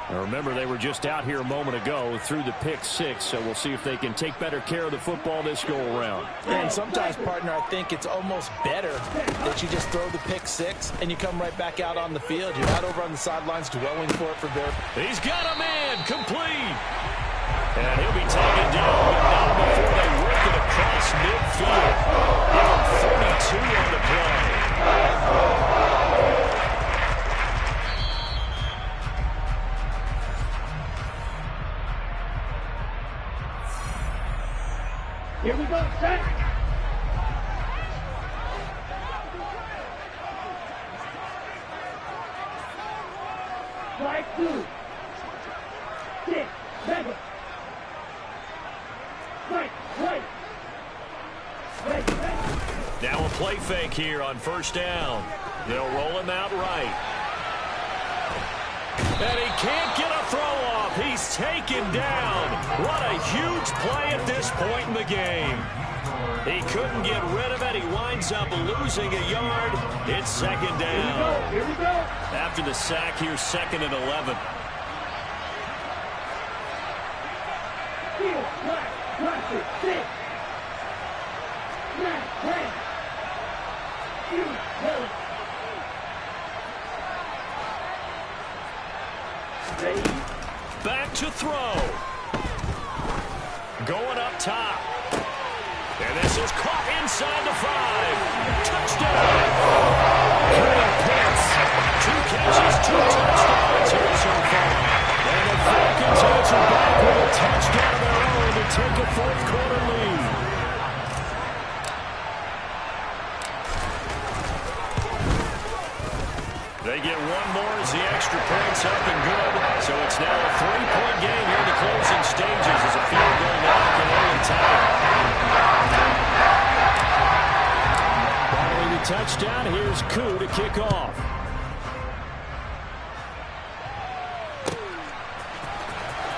E: Now remember, they were just out here a moment ago through the pick six, so we'll see if they can take better care of the football this go-around.
F: And sometimes, partner, I think it's almost better that you just throw the pick six and you come right back out on the field. You're not over on the sidelines dwelling for it for their...
E: He's got a man, complete. And he'll be taken down, but not before they work it across midfield. Give him 42 on the play.
I: Here we go, set. Strike two. 6, 7. Strike, right.
E: Now a play fake here on first down. They'll roll him out right. And he can't get a throw off. He's taken down. What a huge play at this point in the game. He couldn't get rid of it. He winds up losing a yard. It's second down.
I: Here we go.
E: After the sack, here's 2nd and 11.
I: Field, right, rush it, 6. 9, 10. Shoot, help.
E: Back to throw. Going up top. And this is caught inside the 5. Touchdown. Kyle Pitts. 2 catches, 2 touchdowns here so far. And the Falcons answer back with a touchdown of their own to take a fourth-quarter lead. They get one more as the extra point's up and good. So it's now a 3-point game here in the closing stages as a field goal now can only tie. Following the touchdown, here's Koo to kick off.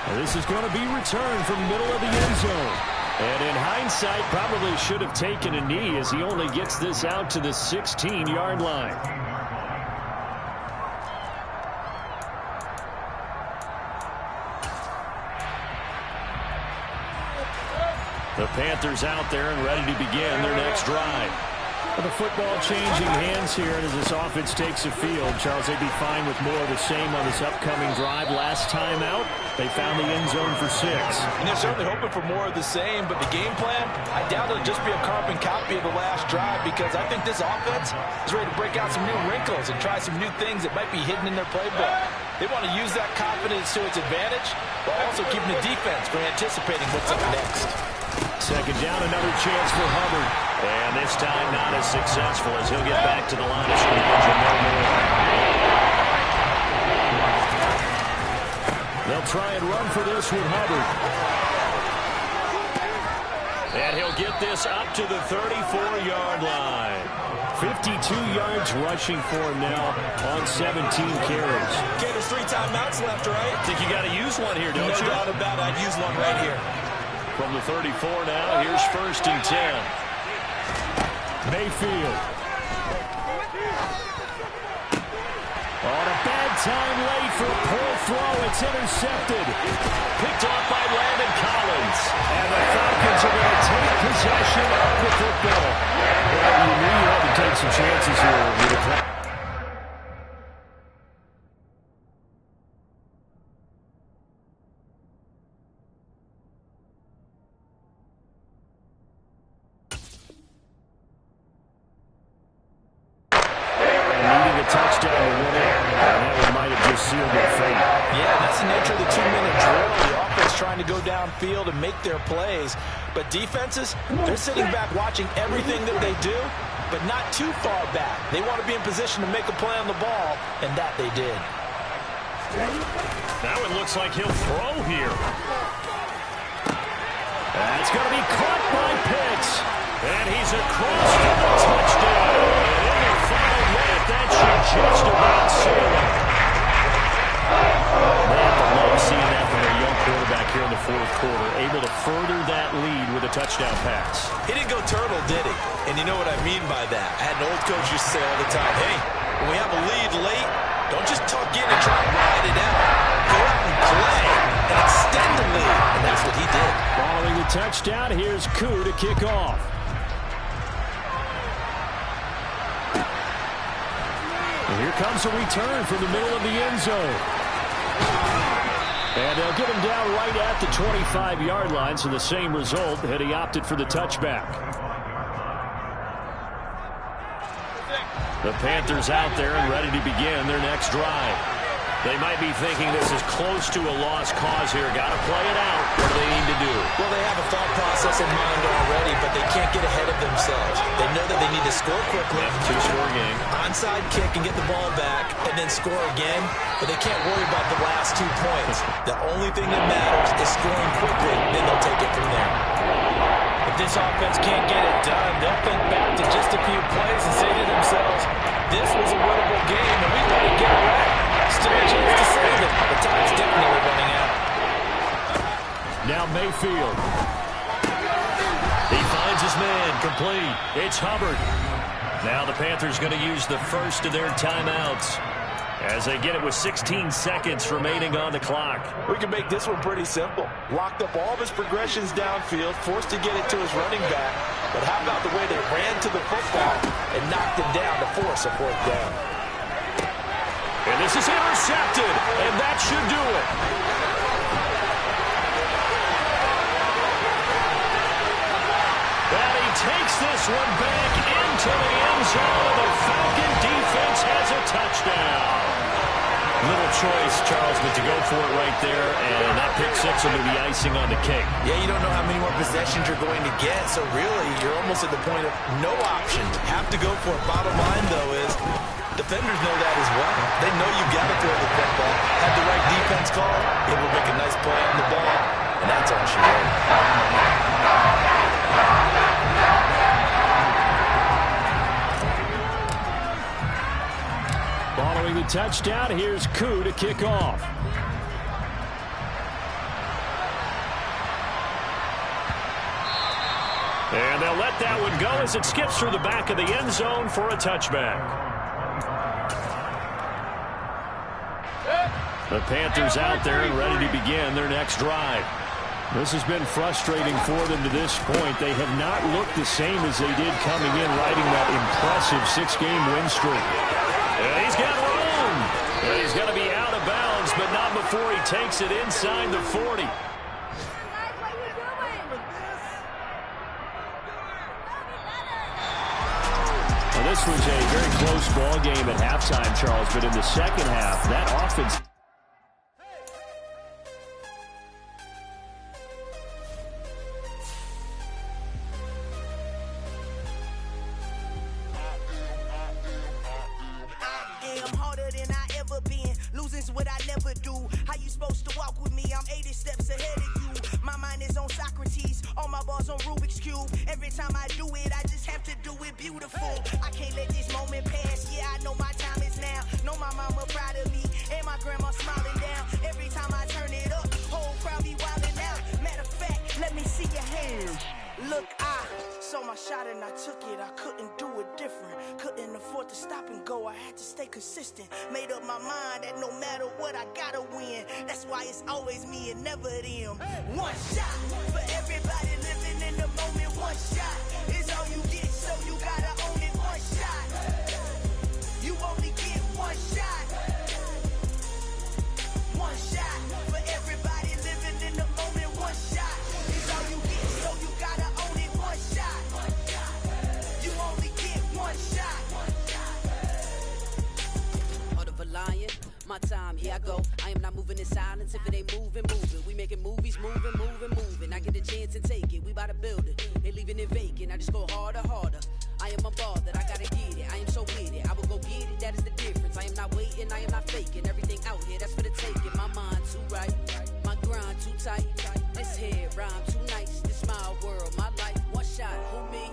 E: And this is going to be returned from the middle of the end zone. And in hindsight, probably should have taken a knee as he only gets this out to the 16-yard line. The Panthers out there and ready to begin their next drive. The football changing hands here, and as this offense takes the field, Charles, they'd be fine with more of the same on this upcoming drive. Last time out, they found the end zone for 6.
F: And they're certainly hoping for more of the same, but the game plan, I doubt it'll just be a carbon copy of the last drive, because I think this offense is ready to break out some new wrinkles and try some new things that might be hidden in their playbook. They want to use that confidence to its advantage, while also keeping the defense from anticipating what's up next.
E: Second down, another chance for Hubbard. And this time not as successful as he'll get back to the line of scrimmage and no more. They'll try and run for this with Hubbard. And he'll get this up to the 34-yard line. 52 yards rushing for him now on 17 carries.
G: Okay, there's 3 timeouts left, right?
E: Think you got to use one here, don't you?
G: No doubt about it. I'd use one right here.
E: From the 34 now, here's 1st and 10. Mayfield. On a bad time late for a poor throw. It's intercepted. Picked off by Landon Collins. And the Falcons are going to take possession of the football. Well, you knew you had to take some chances here with the play. Touchdown to win it, and that might have just sealed their fate.
F: Yeah, that's the nature of the 2-minute drill. The offense trying to go downfield and make their plays. But defenses, they're sitting back watching everything that they do, but not too far back. They want to be in position to make a play on the ball, and that they did.
E: Now it looks like he'll throw here. That's going to be caught by Pitts. And he's across for the touchdown. In the final minute, that should just about seal it. They have to love seeing that from their young quarterback here in the fourth quarter, able to further that lead with a touchdown pass.
F: He didn't go turtle, did he? And you know what I mean by that. I had an old coach used to say all the time, hey, when we have a lead late, don't just tuck in and try to ride it out. Go out and play and extend the lead. And that's what he did.
E: Following the touchdown, here's Koo to kick off. And here comes a return from the middle of the end zone. And they'll get him down right at the 25-yard line, so the same result had he opted for the touchback. The Panthers out there and ready to begin their next drive. They might be thinking this is close to a lost cause here. Got to play it out. What do they need to do?
F: Well, they have a thought process in mind already, but they can't get ahead of themselves. They know that they need to score quickly.
E: Two-score game.
F: Onside kick and get the ball back and then score again, but they can't worry about the last 2 points. The only thing that matters is scoring quickly, then they'll take it from there.
J: If this offense can't get it done, they'll think back to just a few plays and say to themselves, this was a winnable game and we let it get away. Still a chance to save it. The time's definitely running out.
E: Now Mayfield. He finds his man, complete. It's Hubbard. Now the Panthers going to use the first of their timeouts as they get it with 16 seconds remaining on the clock.
F: We can make this one pretty simple. Locked up all of his progressions downfield, forced to get it to his running back. But how about the way they ran to the football and knocked him down to force a fourth down?
E: And this is intercepted, and that should do it. And he takes this one back into the end zone. The Falcon defense has a touchdown. Little choice, Charles, but to go for it right there, and that pick six will be the icing on the cake.
F: Yeah, you don't know how many more possessions you're going to get, so really you're almost at the point of no option. Have to go for it. Bottom line, though, is defenders know that as well. They know you've got to throw the football. Have the right defense call, it will make a nice play on the ball, and that's all she wrote.
E: Following the touchdown, here's Koo to kick off. And they'll let that one go as it skips through the back of the end zone for a touchback. The Panthers out there and ready to begin their next drive. This has been frustrating for them to this point. They have not looked the same as they did coming in, riding that impressive 6-game win streak. And he's got room. And he's going to be out of bounds, but not before he takes it inside the 40. Well, this was a very close ball game at halftime, Charles, but in the second half, that offense...
K: What I never do. How you supposed to walk with me? I'm 80 steps ahead of you. My mind is on Socrates, all my balls on Rubik's Cube. Every time I do it, I just have to do it beautiful. I can't let this moment pass. Yeah, I know my time is now. Know my mama proud of me, and my grandma smiling down. Every time I turn it up, whole crowd be wilding out. Matter of fact, let me see your hands. Look, I saw my shot and I took it. I couldn't do it different. Couldn't afford to stop and go. I had to stay consistent. Made up my mind that no matter what, I gotta win. That's why it's always me and never them. One shot for everybody living in the moment. One shot is all you get, so you gotta own it. One shot. You only get one shot. One shot for everybody living in the moment. One shot is all you get, so you gotta own it. One shot. You only get one shot.
L: Heart of a lion, my time, here I go. I am not moving in silence. If it ain't moving, moving. We making movies, moving, moving, moving. I get a chance and take it. We bout to build it. Ain't leaving it vacant. I just go harder, harder. I am a ball that I gotta get it. I am so with it. I will go get it. That is the difference. I am not waiting. I am not faking. Everything out here, that's for the taking. My mind too right. My grind too tight. This head rhyme too nice. This my world, my life. One shot, who me?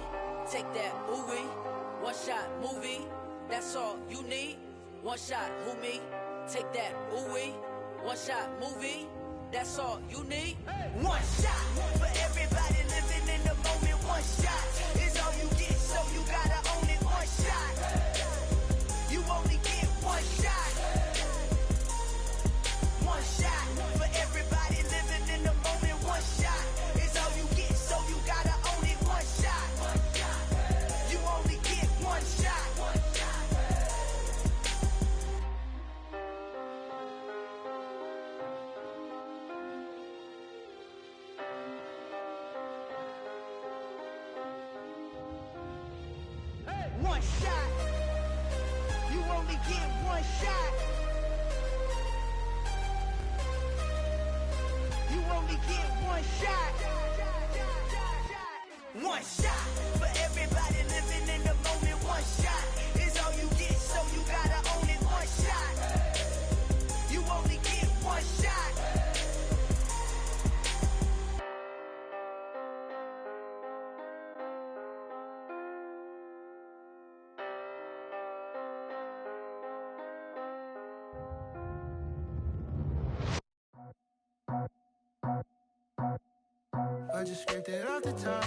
L: Take that, ooh-wee. One shot, movie. That's all you need. One shot, who me? Take that, ooh-wee. One shot, movie. That's all you need.
K: One shot for everybody living in the moment. One shot is all you get, so you gotta own it. One shot. You only get one shot. One shot for everybody living in the moment. One shot is all you get, so you gotta own it. One shot. You only get one shot. One shot. You only get one shot. You only get one shot. One shot for everybody living in the moment. One shot is all you get, so you gotta own it. One shot. You only get one shot.
C: I just scraped it off the top,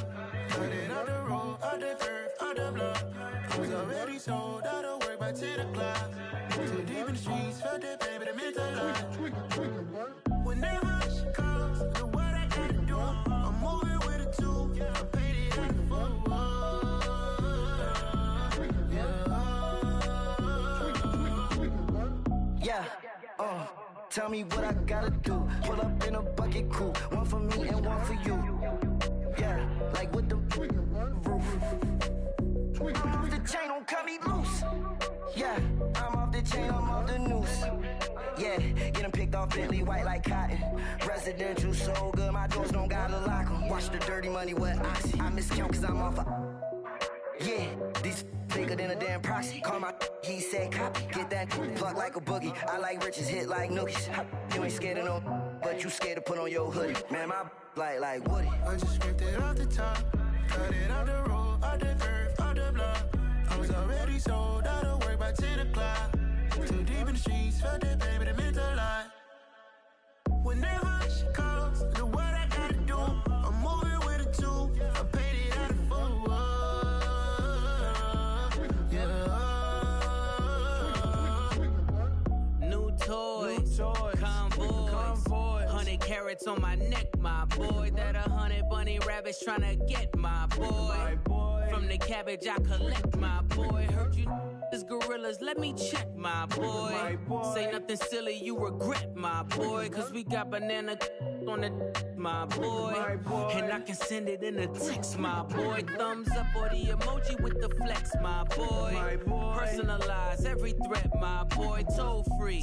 C: got it off the road, off the curve, off the block. I was already sold out of work by 10 o'clock. Too deep in the streets, felt that pain, but it meant a lot. Whenever she calls, know what I gotta do. I'm moving with a two, I paid it out the full.
M: Yeah, tell me what I gotta do. Pull up in a bucket crew, one for me and one for you. Yeah, like with the roof. I'm off the chain, don't cut me loose. Yeah, I'm off the chain, I'm off the noose. Yeah, getting picked off Bentley white like cotton. Residential so good, my doors don't gotta lock 'em. Watch the dirty money with Oxy. I miscount cause I'm off a... Yeah, these bigger than a damn proxy. Call my he said copy. Get that plug like a boogie. I like riches, hit like nookies. You ain't scared of no, but you scared to put on your hoodie. Man, my like Woody.
C: I just scraped it off the top, got it off the road, off the curve, off the block. I was already sold out of work by 10 o'clock. Too deep in the streets, felt that pain, but it meant a lot. Whenever she calls, know what I gotta do. I'm moving with a two, I paid it out of full.
L: New toys, convoys, 100 carats on my neck, my boy. That 100 bunny rabbits tryna get my boy. From the cabbage I collect, my boy. Heard you is gorillas, let me check, my boy. Say nothing silly, you regret, my boy. Cause we got banana on the my boy. And I can send it in a text, my boy. Thumbs up or the emoji with the flex, my boy. Personalize every threat, my boy. Toll free,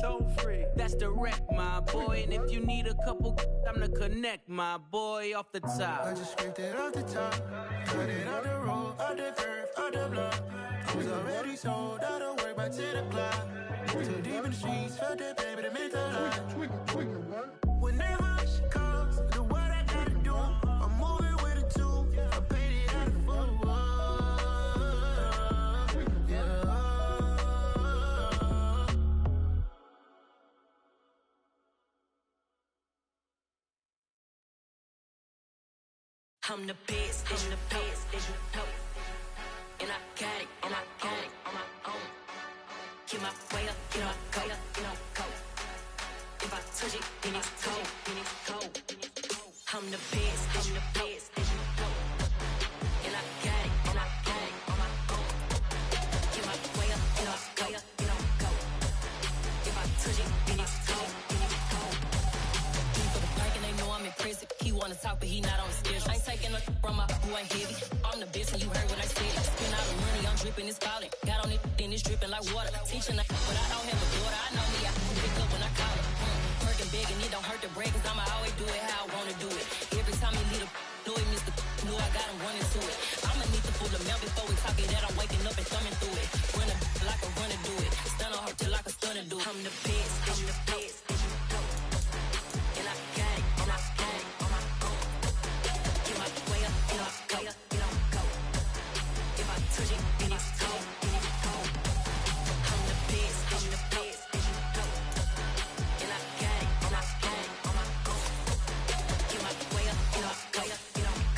L: that's direct, my boy. And if you need a couple, I'm the connect, my boy. Off the top,
C: I just scraped it off the top, got it off the road, off the curve, off the block. I was already sold out of work by 10 o'clock. Too deep in the streets, felt that pain, but it meant a lot. Whenever she calls, know what I gotta do. I'm moving with a two, I paid it out of full.
N: I'm the best, and you know. And I got it, on my own. Get my way up, you know, go. If I touch it, then it's cold. I'm the best, and you know. And I got it, on my own. Get my way up, you know, go. If I touch it, then it's cold.
O: For the park and they know I'm in prison. He wanna talk, but he not on the schedule. I ain't taking nothing from my boy heavy. I'm the best, and you heard what I said. Spend all the money, I'm dripping, it's falling. Got on it, then it's dripping like water. Teaching, but I don't have a daughter. I know me, I can pick up when I call her. Working big, and it don't hurt to break, cause I'ma always do it how I wanna do it. Every time he lead a know he missed the know I got him running to it. I'ma need to pull the milk before we talk it that I'm waking up and thumbing through it. Run a like a runner do it. Stun on her till like a stunner do it.
N: I'm the best, and you know. And I got it, on my own. Get my way up, you know, go. If I touch it, then it's cold. I'm the best, and you know. And I got it, on my own. Get my way up, you know,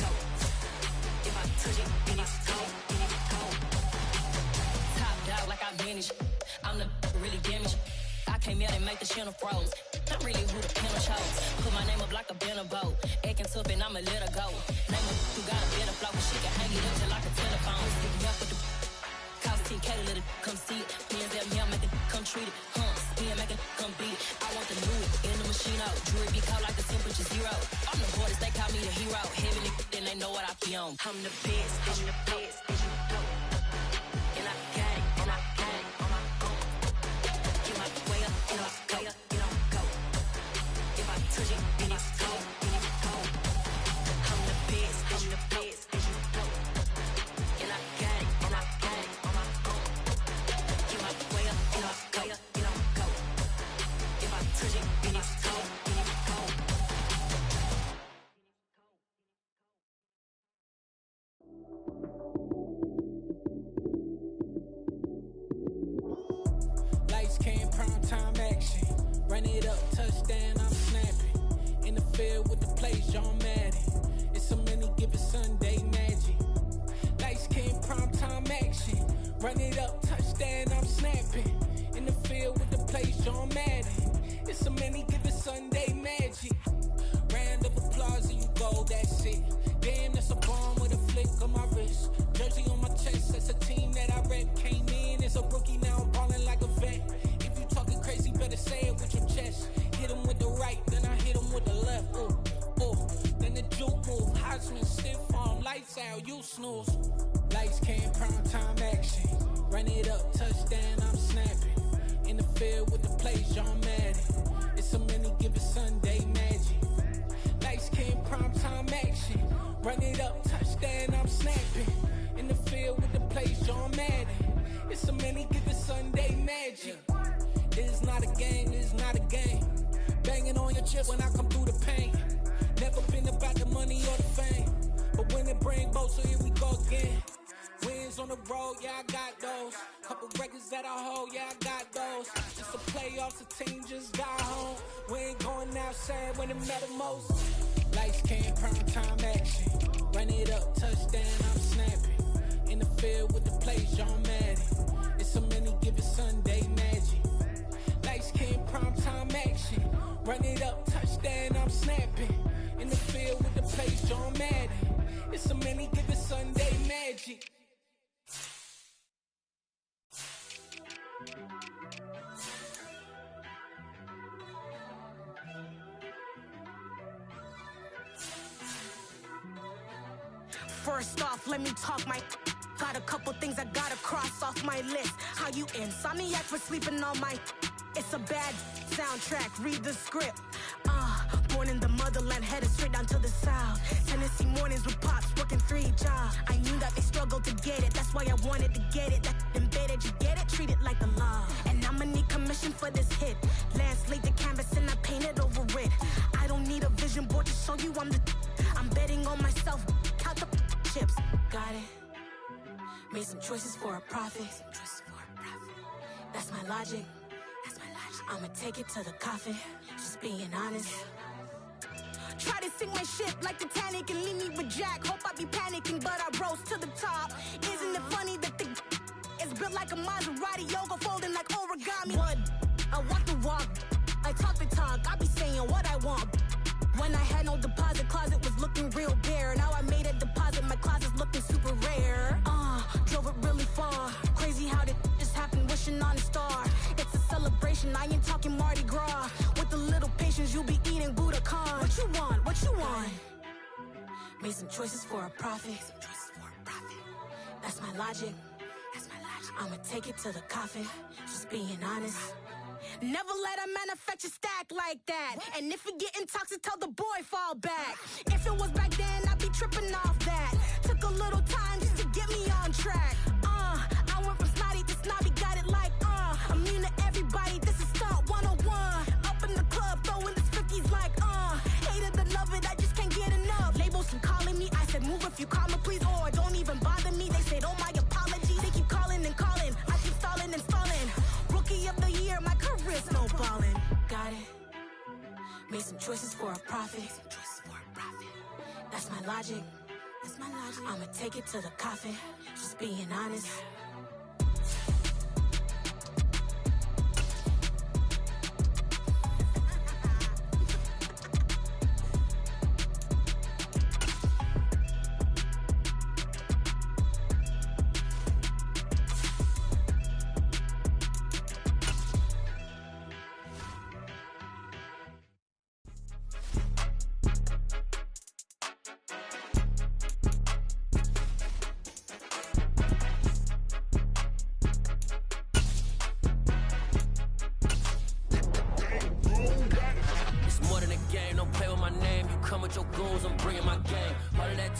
N: go. If I touch it, then it's cold.
O: Top dog like I manage. I'm the really damaged. I came out and make the channel froze. Not really who the panel chose. Put my name up like a banner boat. Acting tough and I'ma let her go. Name her who got a better flow, cause she can hang it up just like a telephone. Sticking up with the cost 10K to let it come see it. Pins at me, I make it come treat it. Spin, make it come beat it. I want the new in the machine out. Jewelry be cold like the temperature zero. I'm the hardest, they call me the hero. Heavenly, then they know what I be on.
N: I'm the best, and you know. And I got it, on my own. Get my way up, you know, go. If I touch it, then it's cold. I'm the best, and you know. And I got it, on my own. Get my way up, you know, go. If I touch it, then it's cold.
P: Lights came, prime time action. Run it up, touchdown, I'm snapping. In the field with the plays, John Madden. It's a many given Sunday magic. Lights came, prime time action. Run it up, touchdown, I'm snapping. In the field with the plays, John Madden. It's a many given Sunday magic. Round of applause and you go, that's it. Damn, that's a bomb with a flick on my wrist. Jersey on my chest, that's a team that I rep. Came in as a rookie, now I'm ballin' like a vet. If you talking crazy, better say it with your chest. Hit him with the right, then I hit him with the left. Ooh, then the juke move. Heisman, stiff arm, lights out, you snooze. Lights came, prime time action. Run it up, touchdown, I'm snapping. In the field with the plays, John Madden. It's a many given Sunday magic. Lights came, prime time action. Run it up, touchdown, I'm snapping. In the field with the plays, John Madden. It's a many given Sunday magic. It is not a game, it is not a game. Banging on your chest when I come through the pain. Never been about the money or the fame. But when it bring both, so here we go again. Wins on the road, yeah, I got those. Couple records that I hold, yeah, I got those. It's the playoffs, the team just got home. We ain't going outside when it matter most. Lights came, prime time action. Run it up, touchdown, I'm snapping. In the field with the plays, John Madden. It's a many given Sunday magic. Lights came, prime time action. Run it up, touchdown, I'm snapping. In the field with the plays, John Madden. It's a many given Sunday magic.
K: First off, let me talk my. Got a couple things I gotta cross off my list. How you insomniac for sleeping on my. It's a bad soundtrack, read the script. Born in the motherland, headed straight down to the south. Tennessee mornings with pops, working 3 jobs. I knew that they struggled to get it, that's why I wanted to get it. That embedded, you get it, treat it like the law. And I'ma need commission for this hit. Lance laid the canvas and I painted over it. I don't need a vision board to show you I'm betting on myself, count the chips. Got it. Made some choices for a profit. That's my logic. I'ma take it to the coffin, just being honest.
Q: try to sink my ship like Titanic and leave me with Jack. Hope I be panicking, but I rose to the top. Isn't it funny that the is built like a Maserati, yoga folding like origami? What? I walk the walk, I talk the talk, I be saying what I want. When I had no deposit, closet was looking real bare. Now I made a deposit, my closet's looking super rare. Drove it really far. Crazy how did just happen, wishing on a star. It's a celebration, I ain't talking Mardi Gras. With a little patience, you'll be eating Budokan. What you want? What you want? Made some choices for a profit. That's my logic. I'ma take it to the coffin. Just being honest. Never let a manufacture stack like that. And if it getting toxic, tell the boy fall back. If it was back then, I'd be tripping off that. Took a little time just to get me on track. I went from snotty to snobby, got it like immune to everybody, this is stunt 101. Up in the club, throwing this 50s like hate it or love it, I just can't get enough. Labels keep calling me, I said move if you call me please, or don't even bother me. They said oh my apologies, they keep calling and calling, I keep stalling and stalling. Rookie of the year, my career snowballing. Got it. Made some choices for a profit. That's my logic. I'ma take it to the coffin. Just being honest.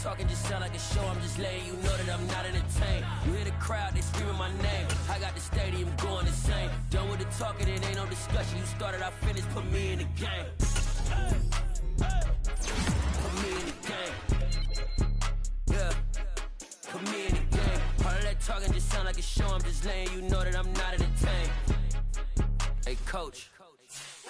R: Talking just sound like a show, I'm just letting you know that I'm not entertained. You hear the crowd, they screaming my name. I got the stadium going insane. Done with the talking, it ain't no discussion. You started, I finished, put me in the game. Put me in the game. Yeah, put me in the game. All of that talking just sound like a show, I'm just letting you know that I'm not entertained. Hey coach,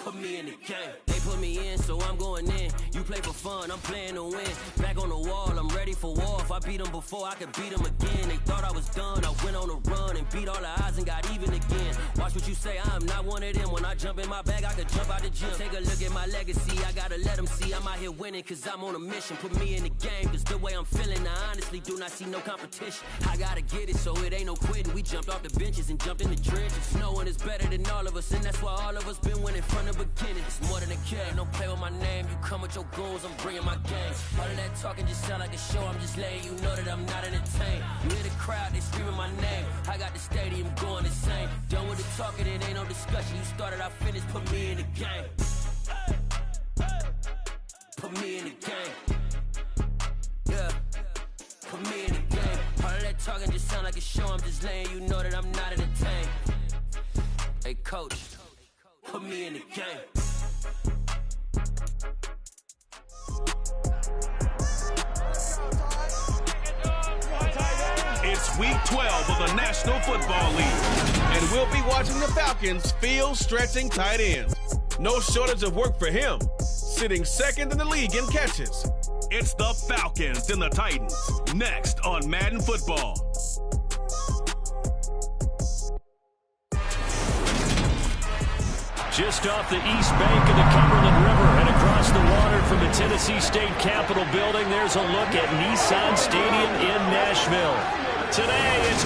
R: put me in the game. They put me in, so I'm going in. You play for fun, I'm playing to win. Back on the wall, I'm ready for war. If I beat them before, I could beat them again. They thought I was done, I went on a run and beat all the odds and got even again. Watch what you say, I'm not one of them. When I jump in my bag, I could jump out the gym. Take a look at my legacy, I gotta let them see I'm out here winning, cause I'm on a mission. Put me in the game, cause the way I'm feeling, I honestly do not see no competition. I gotta get it, so it ain't no quitting. We jumped off the benches and jumped in the trenches. No one is better than all of us, and that's why all of us been winning from the beginning. It's more than a game, don't play with my name. You come with your goons, I'm bringing my game. All of that talking just sound like a show, I'm just letting you know that I'm not entertained. You hear the crowd, they screaming my name. I got the stadium going insane. Done with the talking, it ain't no discussion. You started, I finished, put me in the game. Put me in the game. Yeah, put me in the game. All of that talking just sound like a show, I'm just letting you know that I'm not entertained. Hey coach, put me in the game.
S: It's week 12 of the National Football League, and we'll be watching the Falcons field stretching tight ends. No shortage of work for him, sitting second in the league in catches. It's the Falcons and the Titans, next on Madden Football.
E: Just off the east bank of the Cumberland River and across the water from the Tennessee State Capitol building, there's a look at Nissan Stadium in Nashville. Today, it's...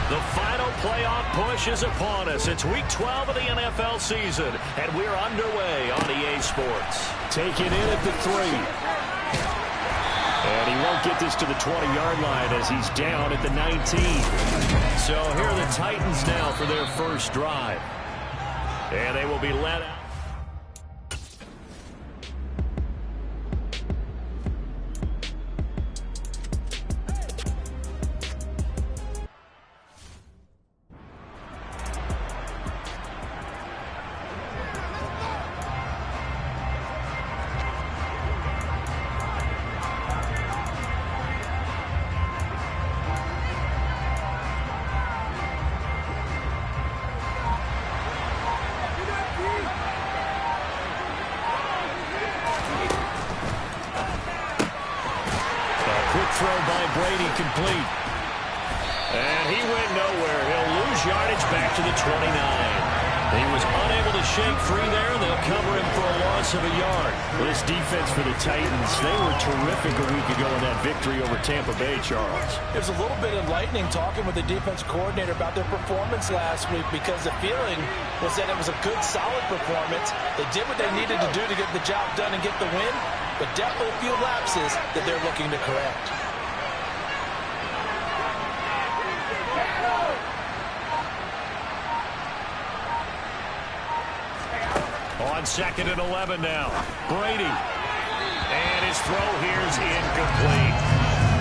E: The final playoff push is upon us. It's week 12 of the NFL season, and we're underway on EA Sports. Taking in at the 3. And he won't get this to the 20-yard line as he's down at the 19. So here are the Titans now for their first drive. And they will be led out. Brady complete. And he went nowhere. He'll lose yardage back to the 29. He was unable to shake free there. They'll cover him for a loss of a yard. Well, this defense for the Titans, they were terrific a week ago in that victory over Tampa Bay, Charles.
F: It was a little bit enlightening talking with the defense coordinator about their performance last week, because the feeling was that it was a good, solid performance. They did what they needed to do to get the job done and get the win, but definitely a few lapses that they're looking to correct.
E: On 2nd and 11 now. Brady. And his throw here is incomplete.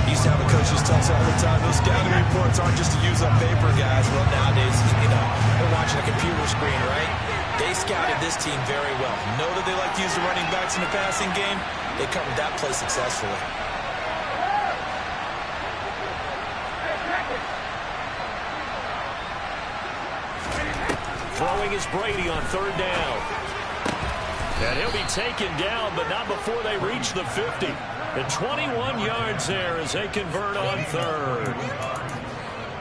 G: Used to have a coach's touch all the time. Those scouting reports aren't just to use on paper, guys. Well, nowadays, they're watching a computer screen, right? They scouted this team very well. Know that they like to use the running backs in the passing game. They covered that play successfully.
E: Throwing is Brady on 3rd down. And he'll be taken down, but not before they reach the 50. The 21 yards there as they convert on 3rd.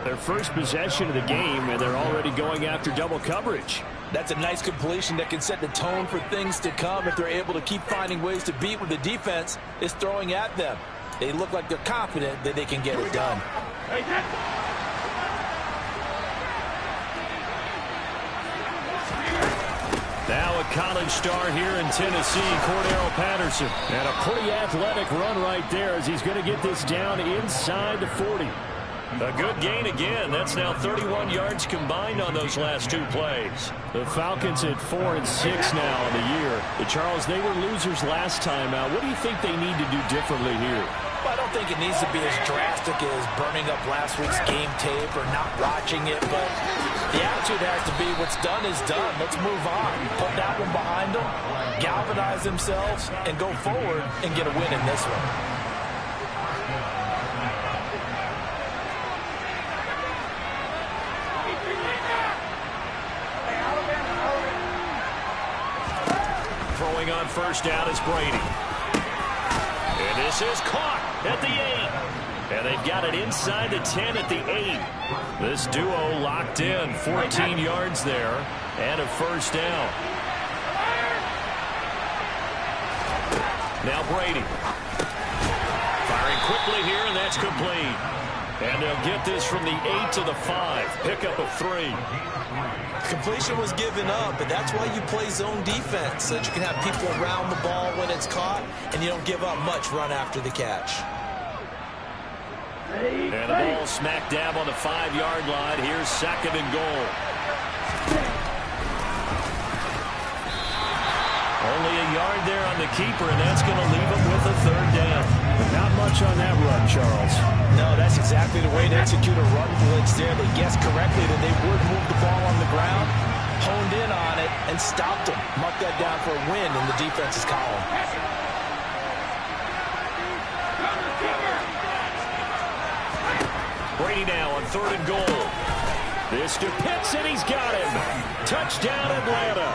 E: Their first possession of the game, and they're already going after double coverage.
F: That's a nice completion that can set the tone for things to come if they're able to keep finding ways to beat what the defense is throwing at them. They look like they're confident that they can get it done.
E: Now a college star here in Tennessee, Cordero Patterson. And a pretty athletic run right there as he's going to get this down inside the 40. A good gain again. That's now 31 yards combined on those last 2 plays. The Falcons at 4-6 now on the year. Charles, they were losers last time out. What do you think they need to do differently here?
F: Well, I don't think it needs to be as drastic as burning up last week's game tape or not watching it, but the attitude has to be what's done is done. Let's move on. Put that one behind them, galvanize themselves, and go forward and get a win in this one.
E: Throwing on 1st down is Brady. And this is caught at the 8. And they've got it inside the 10 at the 8. This duo locked in. 14 yards there and a 1st down. Now Brady. Firing quickly here, and that's complete. And they'll get this from the 8 to the 5. Pickup of 3.
G: Completion was given up, but that's why you play zone defense, so that you can have people around the ball when it's caught, and you don't give up much run after the catch.
E: And the ball smack dab on the 5-yard line. Here's 2nd and goal. Only a yard there on the keeper, and that's going to leave him with a 3rd down. Not much on that run, Charles.
F: No, that's exactly the way to execute a run blitz there. They guessed correctly that they would move the ball on the ground, honed in on it, and stopped them. Mark that down for a win in the defense's column.
E: Brady now on 3rd and goal. This to Pitts, and he's got him. Touchdown, Atlanta.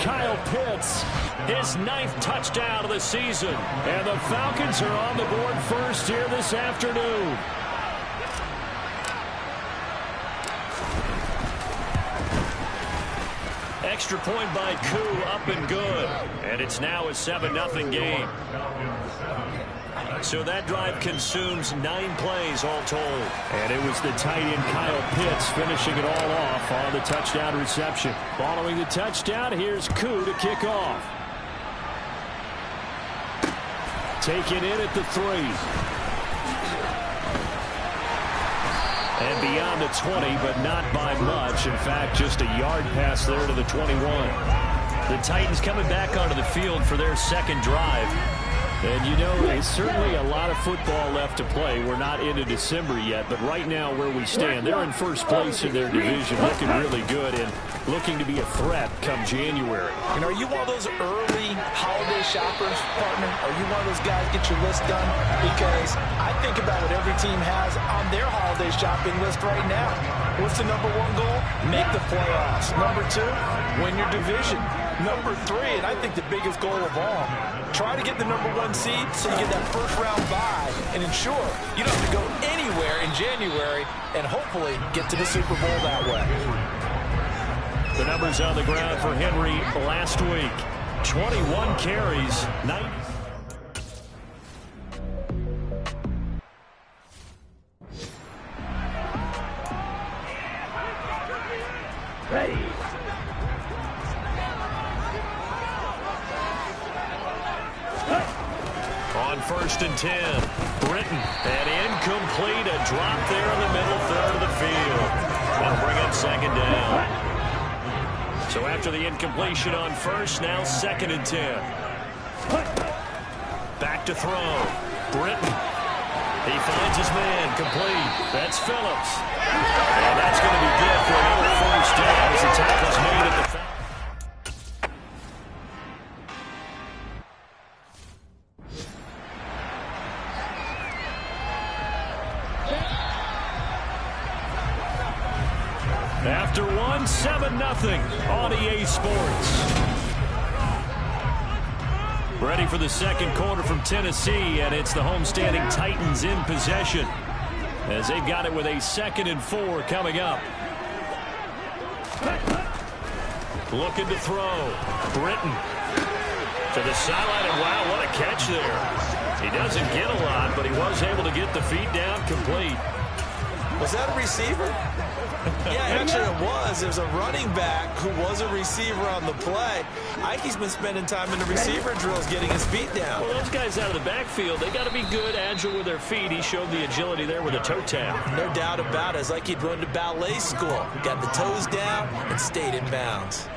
E: Kyle Pitts, his 9th touchdown of the season. And the Falcons are on the board first here this afternoon. Extra point by Koo, up and good. And it's now a 7-0 game. So that drive consumes 9 plays all told. And it was the tight end Kyle Pitts finishing it all off on the touchdown reception. Following the touchdown, here's Koo to kick off. Taken in at the 3. And beyond the 20, but not by much. In fact, just a yard pass there to the 21. The Titans coming back onto the field for their 2nd drive. And, you know, there's certainly a lot of football left to play. We're not into December yet, but right now where we stand, they're in first place in their division, looking really good and looking to be a threat come January.
F: And are you one of those early holiday shoppers, partner? Are you one of those guys get your list done? Because I think about what every team has on their holiday shopping list right now. What's the #1 goal? Make the playoffs. #2, win your division.
J: Number 3, and I think the biggest goal of all, try to get the number 1 seed so you get that first-round bye and ensure you don't have to go anywhere in January and hopefully get to the Super Bowl that way.
E: The numbers on the ground for Henry last week. 21 carries, 90.
I: Ready.
E: On 1st and 10, Britton, and incomplete, a drop there in the middle third of the field. That'll bring up 2nd down. So after the incompletion on 1st, now 2nd and 10. Back to throw. Britton. He finds his man, complete. That's Phillips. And that's going to be good for another 1st down as the tackle's made at the... After 1, 7-0 on EA Sports. Ready for the 2nd quarter from Tennessee, and it's the homestanding Titans in possession as they've got it with a 2nd and 4 coming up. Looking to throw. Britton to the sideline, and wow, what a catch there. He doesn't get a lot, but he was able to get the feet down complete.
J: Was that a receiver? Yeah, actually it was. It was a running back who was a receiver on the play. Ike's been spending time in the receiver drills getting his feet down.
E: Well, those guys out of the backfield, they got to be good, agile with their feet. He showed the agility there with a toe tap.
J: No doubt about it. It's like he'd run to ballet school. Got the toes down and stayed in bounds.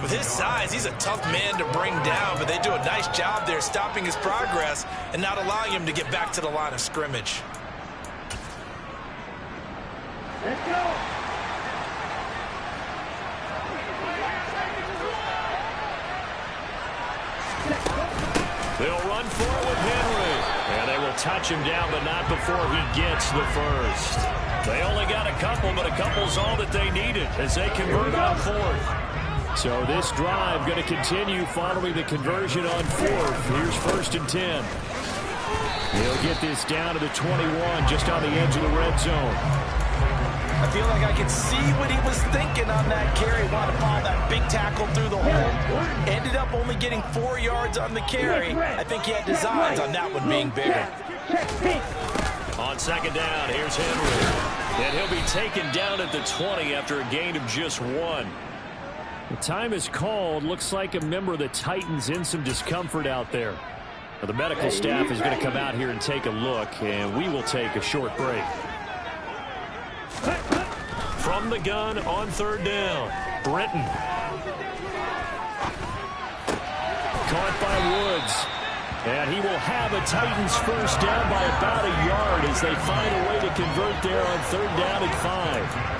J: With his size, he's a tough man to bring down, but they do a nice job there stopping his progress and not allowing him to get back to the line of scrimmage.
I: Let's go.
E: They'll run for it with Henry. And they will touch him down, but not before he gets the first. They only got a couple, but a couple's all that they needed as they convert on 4th. So this drive going to continue following the conversion on 4th. Here's 1st and 10. He'll get this down to the 21, just on the edge of the red zone.
J: I feel like I can see what he was thinking on that carry. Wanted to follow that big tackle through the hole. Ended up only getting 4 yards on the carry. I think he had designs on that one being bigger.
E: On 2nd down, here's Henry. And he'll be taken down at the 20 after a gain of just 1. The time is called. Looks like a member of the Titans in some discomfort out there. Now, the medical staff is going to come out here and take a look, and we will take a short break. From the gun on 3rd down, Britton. Caught by Woods. And he will have a Titans first down by about a yard as they find a way to convert there on 3rd down and 5.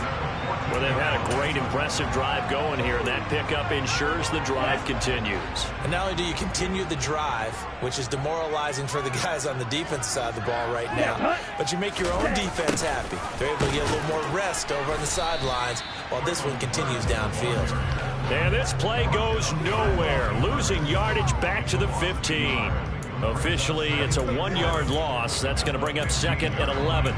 E: Well, they've had a great, impressive drive going here, and that pickup ensures the drive continues.
J: And not only do you continue the drive, which is demoralizing for the guys on the defense side of the ball right now, but you make your own defense happy. They're able to get a little more rest over on the sidelines while this one continues downfield.
E: And this play goes nowhere, losing yardage back to the 15. Officially, it's a 1-yard loss. That's going to bring up 2nd and 11.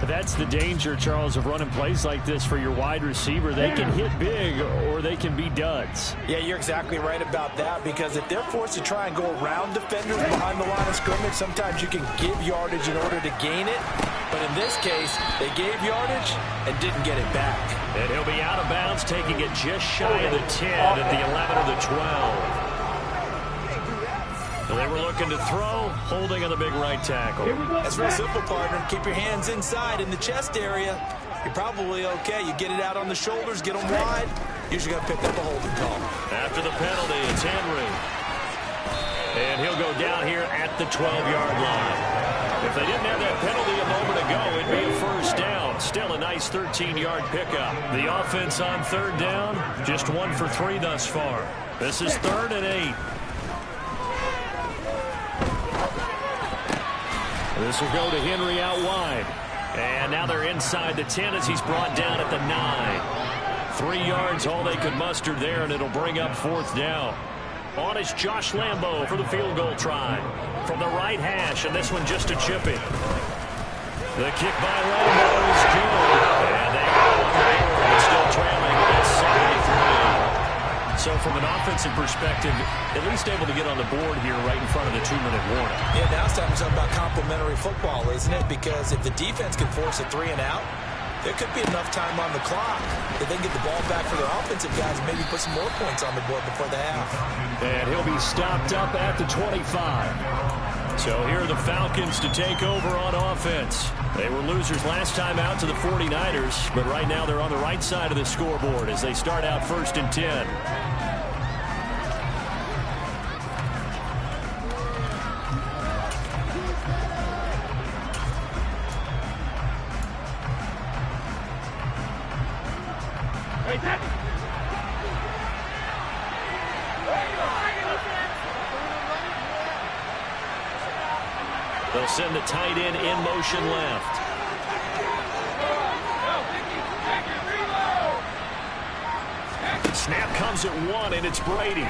E: That's the danger, Charles, of running plays like this for your wide receiver. They can hit big or they can be duds.
J: Yeah, you're exactly right about that, because if they're forced to try and go around defenders behind the line of scrimmage, sometimes you can give yardage in order to gain it. But in this case, they gave yardage and didn't get it back.
E: And he'll be out of bounds, taking it just shy of the 10 at the 11 of the 12. They were looking to throw, holding on the big right tackle.
J: That's real simple, partner. Keep your hands inside in the chest area. You're probably okay. You get it out on the shoulders, get them wide. Usually got to pick up a holding call.
E: After the penalty, it's Henry. And he'll go down here at the 12-yard line. If they didn't have that penalty a moment ago, it'd be a first down. Still a nice 13-yard pickup. The offense on 3rd down, just 1 for 3 thus far. This is 3rd and 8. This will go to Henry out wide. And now they're inside the 10 as he's brought down at the 9. 3 yards, all they could muster there, and it'll bring up 4th down. On is Josh Lambo for the field goal try. From the right hash, and this one just a chip in. The kick by Lambo is good. And they go on the board, but still trailing at 7-3. So from an offensive perspective, at least able to get on the board here right in front of the 2-minute warning.
F: Yeah, now it's time to talk about complementary football, isn't it? Because if the defense can force a 3 and out, there could be enough time on the clock that they can get the ball back for their offensive guys and maybe put some more points on the board before the half.
E: And he'll be stopped up at the 25. So here are the Falcons to take over on offense. They were losers last time out to the 49ers, but right now they're on the right side of the scoreboard as they start out 1st and 10. They'll send the tight end in motion left. Snap comes at 1, and it's Brady.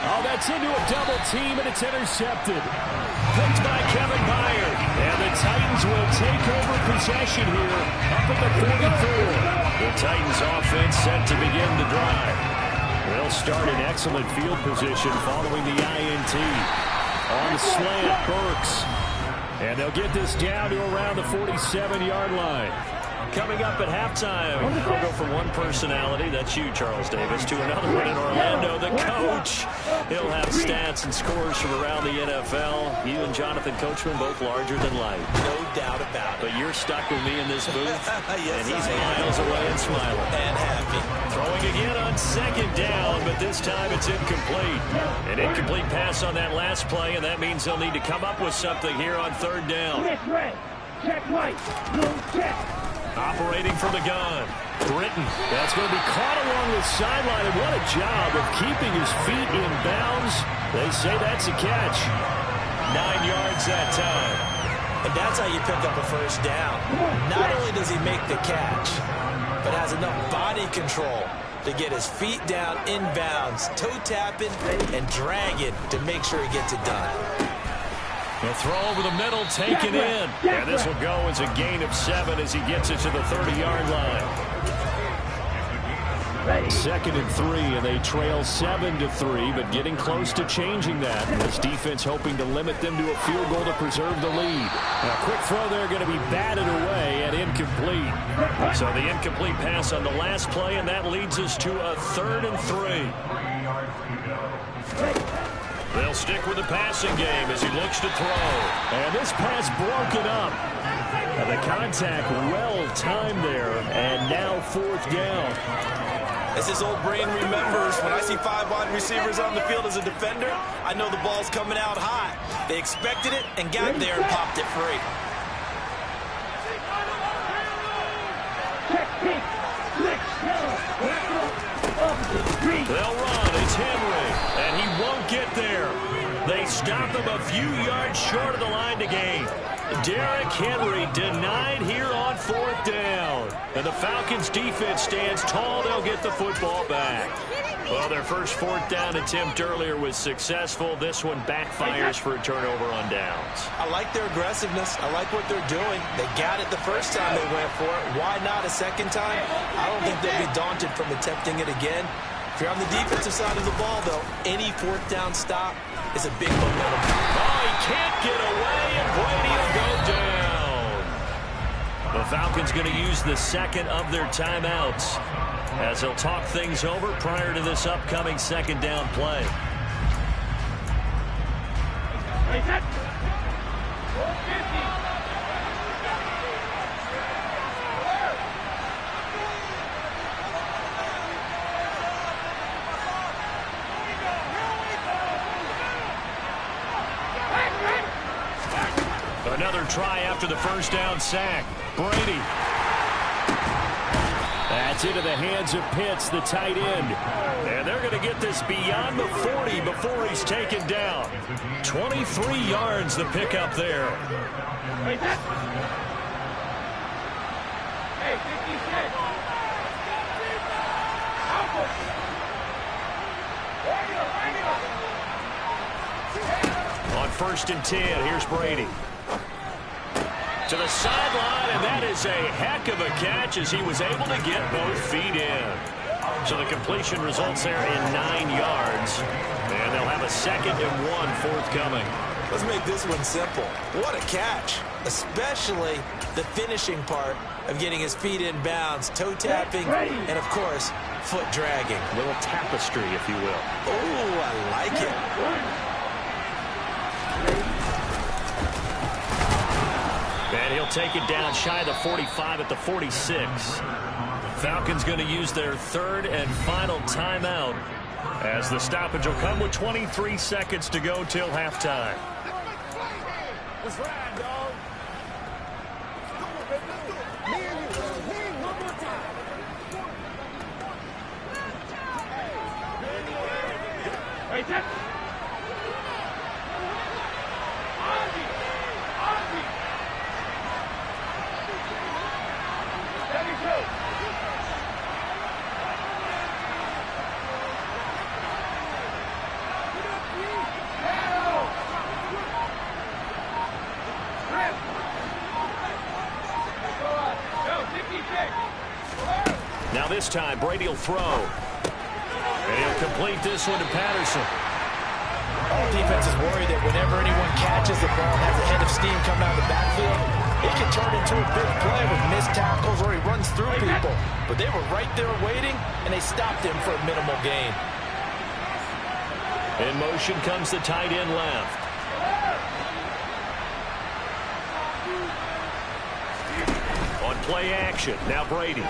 E: Oh, that's into a double team, and it's intercepted. Picked by Kevin Byard. And the Titans will take over possession here up at the 44. The Titans offense set to begin the drive. They'll start in excellent field position following the INT. On the slant, Burks. And they'll get this down to around the 47-yard line. Coming up at halftime, I'll go from one personality, that's you, Charles Davis, to another one in Orlando, the coach. He'll have stats and scores from around the NFL. You and Jonathan Coachman, both larger than life.
F: No doubt about it.
E: But you're stuck with me in this booth,
F: Yes,
E: and he's miles away and smiling.
F: And happy.
E: Throwing again on 2nd down, but this time it's incomplete. An incomplete pass on that last play, and that means they'll need to come up with something here on 3rd down.
I: Check right. Blue check.
E: Operating from the gun. Britton. That's going to be caught along the sideline. And what a job of keeping his feet in bounds. They say that's a catch. 9 yards that time.
F: And that's how you pick up a 1st down. Not only does he make the catch, but has enough body control to get his feet down in bounds, toe tapping, and dragging to make sure he gets it done.
E: The throw over the middle, taken in. And this will go as a gain of 7 as he gets it to the 30-yard line. 2nd and 3, and they trail 7-3, but getting close to changing that. This defense hoping to limit them to a field goal to preserve the lead. A quick throw there going to be batted away and incomplete. So the incomplete pass on the last play, and that leads us to a 3rd and 3. They'll stick with the passing game as he looks to throw. And this pass broken up. And the contact well-timed there, and now 4th down.
F: As his old brain remembers, when I see 5 wide receivers on the field as a defender, I know the ball's coming out hot. They expected it and got there and popped it free.
E: They'll run. It's Henry, and he won't get there. They stop him a few yards short of the line to gain. Derrick Henry denied here on 4th down. And the Falcons defense stands tall. They'll get the football back. Well, their first 4th down attempt earlier was successful. This one backfires for a turnover on downs.
F: I like their aggressiveness. I like what they're doing. They got it the first time they went for it. Why not a second time? I don't think they'll be daunted from attempting it again. If you're on the defensive side of the ball, though, any 4th down stop is a big momentum.
E: Oh, he can't get away, and Brady will go down. The Falcons going to use the 2nd of their timeouts as they'll talk things over prior to this upcoming 2nd down play. Another try after the 1st down sack. Brady. That's into the hands of Pitts, the tight end. And they're going to get this beyond the 40 before he's taken down. 23 yards the pickup there. On 1st and 10, here's Brady. To the sideline, and that is a heck of a catch as he was able to get both feet in. So the completion results there in 9 yards. And they'll have a 2nd and 1 forthcoming.
J: Let's make this one simple. What a catch, especially the finishing part of getting his feet in bounds, toe tapping, and, of course, foot dragging.
E: A little tapestry, if you will.
J: Oh, I like it.
E: And he'll take it down shy of the 45 at the 46. Falcons going to use their 3rd and final timeout as the stoppage will come with 23 seconds to go till halftime.
B: Let's ride, dog. Come on, baby. Let's do it. Me and you. One more time.
I: Hey, Jack.
E: Now this time, Brady will throw. And he'll complete this one to Patterson.
F: All defense is worried that whenever anyone catches the ball and has a head of steam coming out of the backfield, it can turn into a big play with missed tackles or he runs through people. But they were right there waiting, and they stopped him for a minimal gain.
E: In motion comes the tight end left. On play action, now Brady.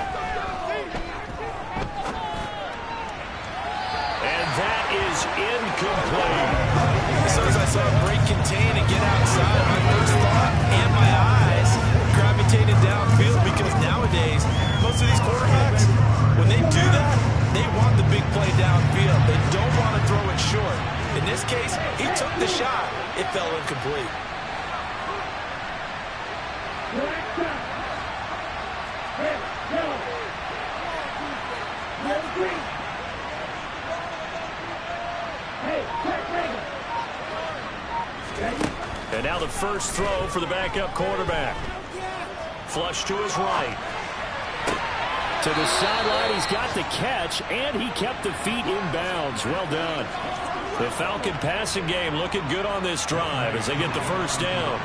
E: And that is incomplete.
F: As soon as I saw him break contain and get outside, my first thought and my eyes gravitated downfield because nowadays, most of these quarterbacks, when they do that, they want the big play downfield. They don't want to throw it short. In this case, he took the shot. It fell incomplete.
E: And now the first throw for the backup quarterback. Flush to his right. To the sideline, he's got the catch, and he kept the feet in bounds. Well done. The Falcon passing game looking good on this drive as they get the first down.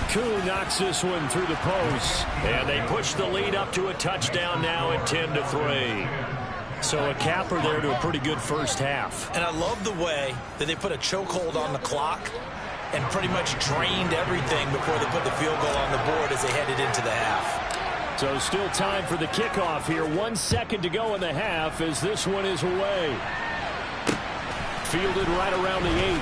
E: Koo knocks this one through the post, and they push the lead up to a touchdown now at 10-3. So a capper there to a pretty good first half.
F: And I love the way that they put a chokehold on the clock and pretty much drained everything before they put the field goal on the board as they headed into the half.
E: So still time for the kickoff here. 1 second to go in the half as this one is away. Fielded right around the 8.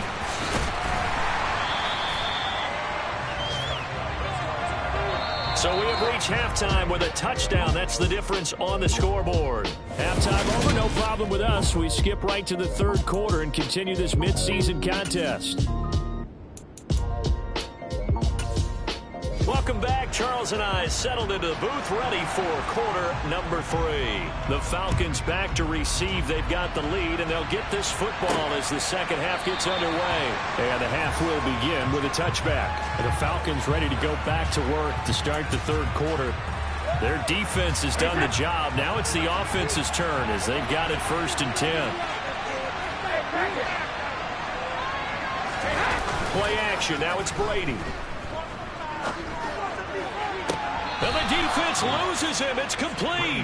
E: So we have reached halftime with a touchdown. That's the difference on the scoreboard. Halftime over, no problem with us. We skip right to the third quarter and continue this midseason contest. Welcome back. Charles and I settled into the booth, ready for quarter number 3. The Falcons back to receive. They've got the lead, and they'll get this football as the second half gets underway. And the half will begin with a touchback. The Falcons ready to go back to work to start the third quarter. Their defense has done the job. Now it's the offense's turn as they've got it 1st and 10. Play action. Now it's Brady. And the defense loses him. It's complete.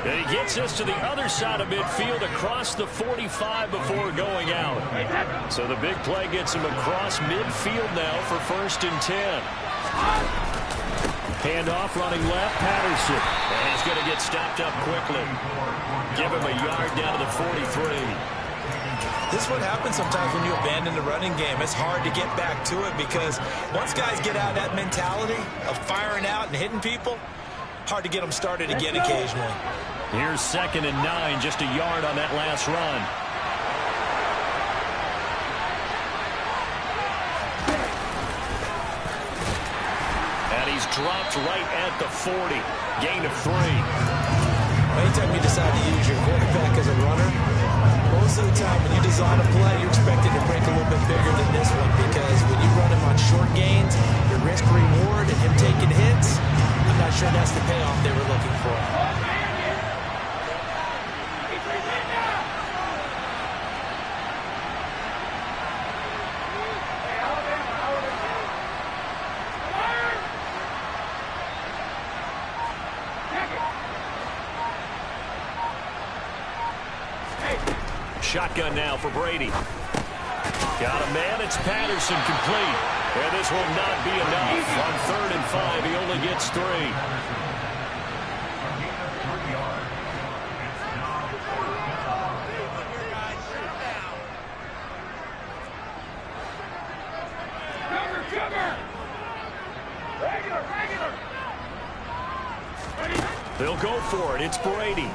E: And he gets us to the other side of midfield across the 45 before going out. So the big play gets him across midfield now for 1st and 10. Handoff running left, Patterson. And he's going to get stopped up quickly. Give him a yard down to the 43.
F: This is what happens sometimes when you abandon the running game. It's hard to get back to it because once guys get out of that mentality of firing out and hitting people, hard to get them started again occasionally.
E: Here's 2nd and 9, just a yard on that last run. dropped right at the 40. Gain of 3.
G: Anytime you decide to use your quarterback as a runner, most of the time when you design a play, you're expected to break a little bit bigger than this one, because when you run him on short gains, your risk-reward and him taking hits, I'm not sure that's the payoff they were looking for.
E: Shotgun now for Brady. Got a man. It's Patterson, complete. And this will not be enough. On 3rd and 5, he only gets 3. They'll go for it. It's Brady.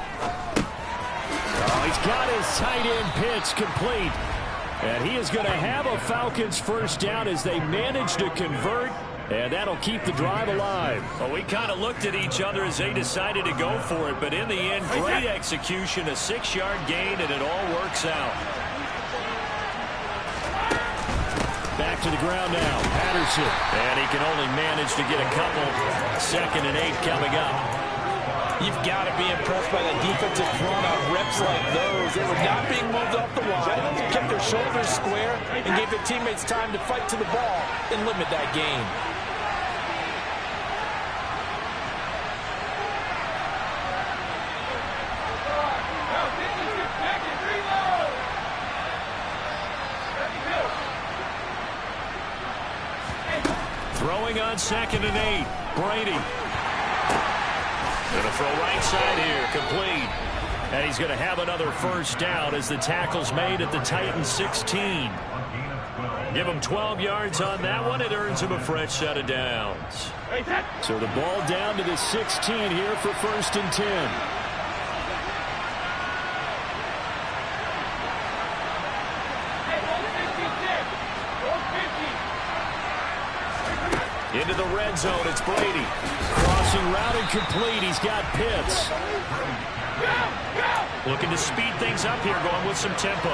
E: Oh, he's got his tight end pitch complete. And he is going to have a Falcons first down as they manage to convert. And that'll keep the drive alive. Well, we kind of looked at each other as they decided to go for it. But in the end, great execution, a 6-yard gain, and it all works out. Back to the ground now. Patterson. And he can only manage to get a couple. 2nd and 8 coming up.
F: You've got to be impressed by the defensive front on reps like those. They were not being moved off the line, kept their shoulders square, and gave their teammates time to fight to the ball and limit that gain.
E: Throwing on 2nd and 8. Brady. Going to throw right side here, complete. And he's going to have another first down as the tackle's made at the Titans 16. Give him 12 yards on that one. It earns him a fresh set of downs. So the ball down to the 16 here for 1st and 10. Into the red zone, it's Brady. Crossing route and complete. He's got Pitts. Looking to speed things up here, going with some tempo.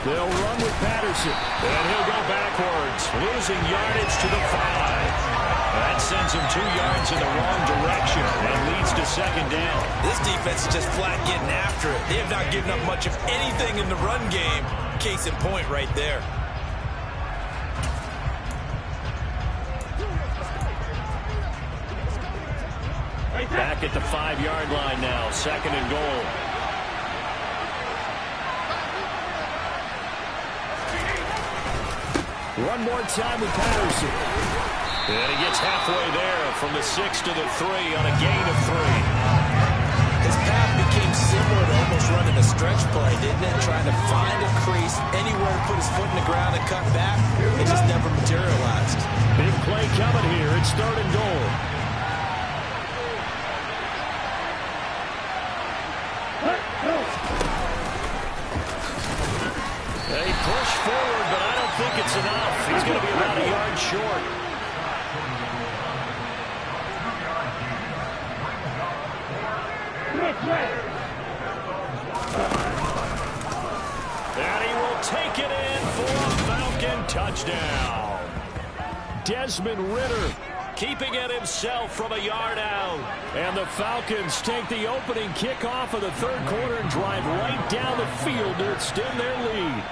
E: They'll run with Patterson. And he'll go backwards, losing yardage to the 5. That sends him 2 yards in the wrong direction and leads to 2nd down.
F: This defense is just flat getting after it. They have not given up much of anything in the run game. Case in point right there.
E: Back at the 5-yard line now, 2nd and goal. One more time with Patterson. And he gets halfway there from the 6 to the 3 on a gain of 3.
F: His path became similar to almost running a stretch play, didn't it? Trying to find a crease, anywhere to put his foot in the ground and cut back. It just never materialized.
E: Big play coming here. It's 3rd and goal. They push forward, but I don't think it's enough. He's going to be about a yard short. And he will take it in for a Falcon touchdown. Desmond Ridder keeping it himself from a yard out. And the Falcons take the opening kickoff of the 3rd quarter and drive right down the field to extend their lead.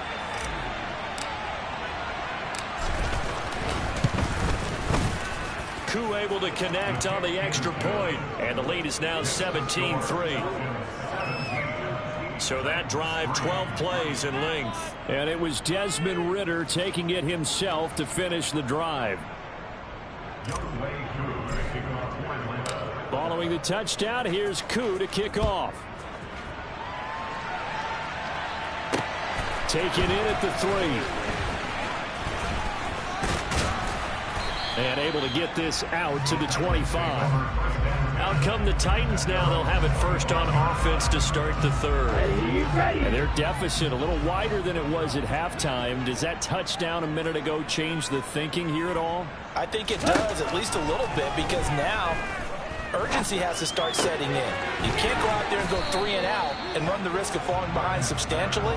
E: Koo able to connect on the extra point, and the lead is now 17-3. So that drive, 12 plays in length. And it was Desmond Ridder taking it himself to finish the drive. Following the touchdown, here's Koo to kick off. Taken in at the 3. And able to get this out to the 25. Out come the Titans now. They'll have it first on offense to start the third. And their deficit a little wider than it was at halftime. Does that touchdown a minute ago change the thinking here at all?
F: I think it does, at least a little bit, because now urgency has to start setting in. You can't go out there and go 3 and out and run the risk of falling behind substantially,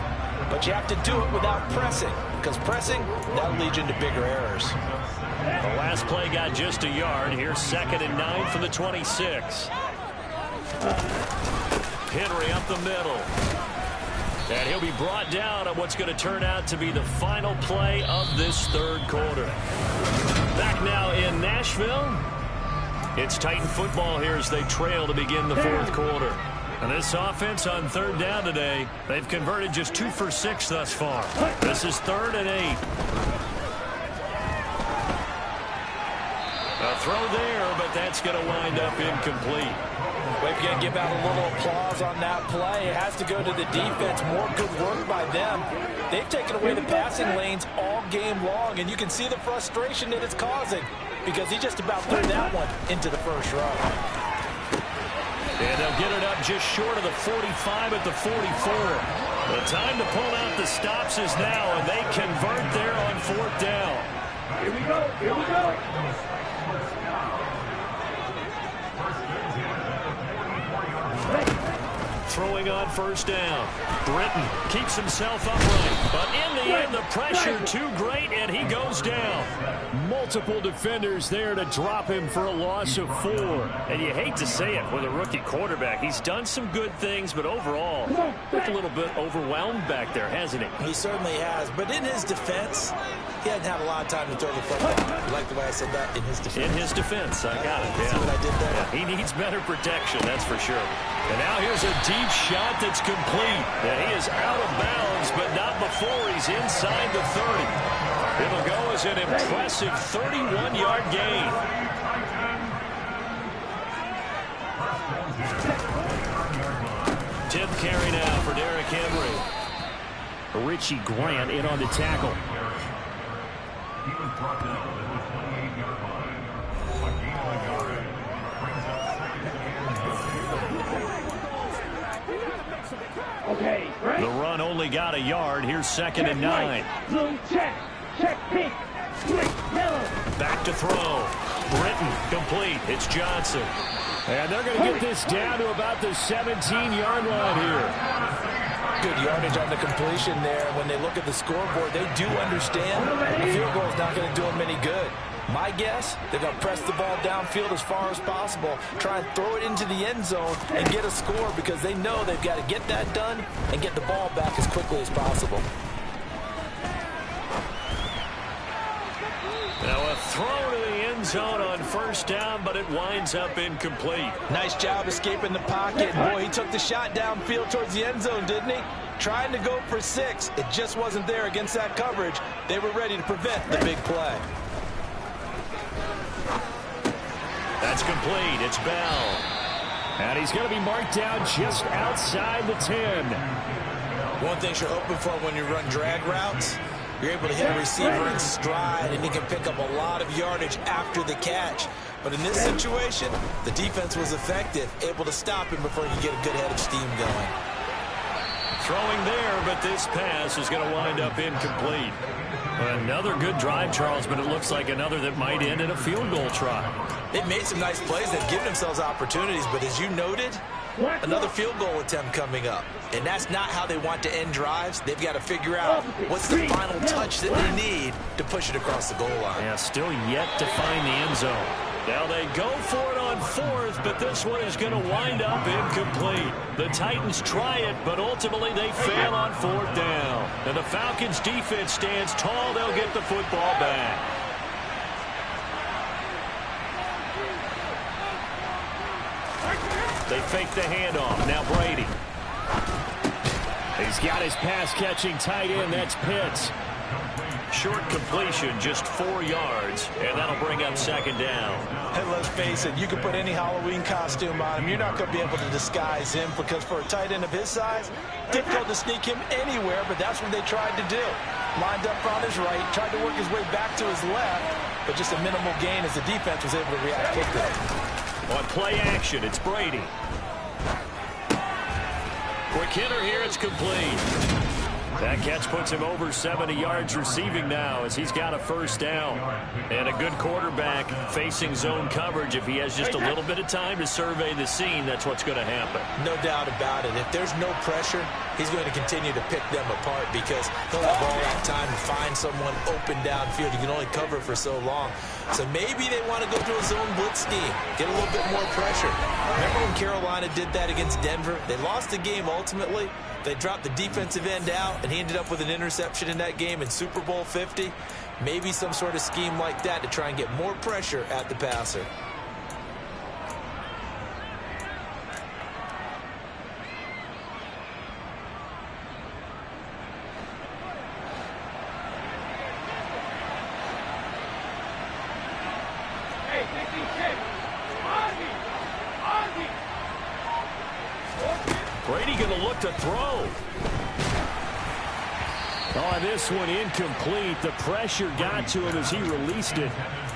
F: but you have to do it without pressing, because pressing, that'll lead you into bigger errors.
E: The last play got just a yard. Here's 2nd and 9 from the 26. Henry up the middle. And he'll be brought down on what's going to turn out to be the final play of this third quarter. Back now in Nashville. It's Titan football here as they trail to begin the fourth quarter. And this offense on third down today, they've converted just 2 for 6 thus far. This is 3rd and 8. A throw there, but that's going to wind up incomplete.
F: We've got to give out a little applause on that play. It has to go to the defense. More good work by them. They've taken away the passing lanes all game long, and you can see the frustration that it's causing because he just about threw that one into the first row.
E: And they'll get it up just short of the 45 at the 44. The time to pull out the stops is now, and they convert there on 4th down.
I: Here we go. Here we go.
E: Throwing on 1st down. Britton keeps himself upright, but in the end, the pressure too great, and he goes down. Multiple defenders there to drop him for a loss of 4. And you hate to say it with a rookie quarterback. He's done some good things, but overall, looked a little bit overwhelmed back there, hasn't he?
F: He certainly has, but in his defense, he hadn't had a lot of time to throw the football. You like the way I said that? In his defense.
E: In his defense, I got it. Yeah.
F: See what I did there?
E: Yeah, he needs better protection, that's for sure. And now here's a deep shot that's complete. And he is out of bounds, but not before he's inside the 30. It'll go as an impressive 31-yard gain. Tip carry now for Derrick Henry. Richie Grant in on the tackle.
H: He was brought down at the 28-yard line. A gain of a yard brings up 2nd.
I: Okay, right.
E: The run only got a yard. Here's 2nd and 9.
I: Blue check. Check pink. Switch yellow.
E: Back to throw. Britton complete. It's Johnson. And they're going to get this down to about the 17-yard line here.
F: Good yardage on the completion there. When they look at the scoreboard, they do understand a field goal is not going to do them any good. My guess, they're going to press the ball downfield as far as possible, try and throw it into the end zone and get a score because they know they've got to get that done and get the ball back as quickly as possible.
E: Now a throw to the end zone on 1st down, but it winds up incomplete.
F: Nice job escaping the pocket. Boy, he took the shot downfield towards the end zone, didn't he? Trying to go for 6. It just wasn't there against that coverage. They were ready to prevent the big play.
E: That's complete. It's Bell. And he's going to be marked down just outside the 10.
F: One thing you're hoping for when you run drag routes, you're able to hit a receiver in stride, and he can pick up a lot of yardage after the catch. But in this situation, the defense was effective, able to stop him before he could get a good head of steam going.
E: Throwing there, but this pass is going to wind up incomplete. Another good drive, Charles, but it looks like another that might end in a field goal try.
F: They've made some nice plays. They've given themselves opportunities, but as you noted, another field goal attempt coming up. And that's not how they want to end drives. They've got to figure out what's the final touch that they need to push it across the goal line.
E: Yeah, still yet to find the end zone. Now they go for it on 4th, but this one is going to wind up incomplete. The Titans try it, but ultimately they fail on 4th down. And the Falcons defense stands tall. They'll get the football back. They fake the handoff. Now Brady. He's got his pass-catching tight end. That's Pitts. Short completion, just 4 yards, and that'll bring up 2nd down.
F: And let's face it, you can put any Halloween costume on him. You're not going to be able to disguise him because for a tight end of his size, difficult to sneak him anywhere, but that's what they tried to do. Lined up on his right, tried to work his way back to his left, but just a minimal gain as the defense was able to react quickly.
E: On play action, it's Brady. Quick hitter here, it's complete. That catch puts him over 70 yards receiving now as he's got a first down. And a good quarterback facing zone coverage. If he has just a little bit of time to survey the scene, that's what's going to happen.
F: No doubt about it. If there's no pressure, he's going to continue to pick them apart because he'll have all that time to find someone open downfield. You can only cover for so long. So maybe they want to go to a zone blitz scheme, get a little bit more pressure. Remember when Carolina did that against Denver? They lost the game ultimately. They dropped the defensive end out, and he ended up with an interception in that game in Super Bowl 50. Maybe some sort of scheme like that to try and get more pressure at the passer.
E: Brady going to look to throw. Oh, this one incomplete. The pressure got to him as he released it.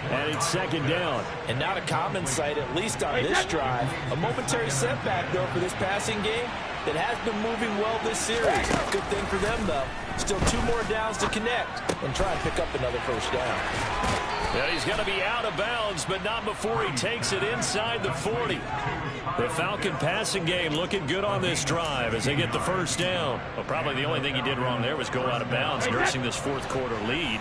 E: And it's second down.
F: And not a common sight, at least on this drive. A momentary setback, though, for this passing game that has been moving well this series. Good thing for them, though. Still 2 more downs to connect and try and pick up another first down.
E: Yeah, he's going to be out of bounds, but not before he takes it inside the 40. The Falcon passing game looking good on this drive as they get the first down. Well, probably the only thing he did wrong there was go out of bounds, nursing this fourth quarter lead.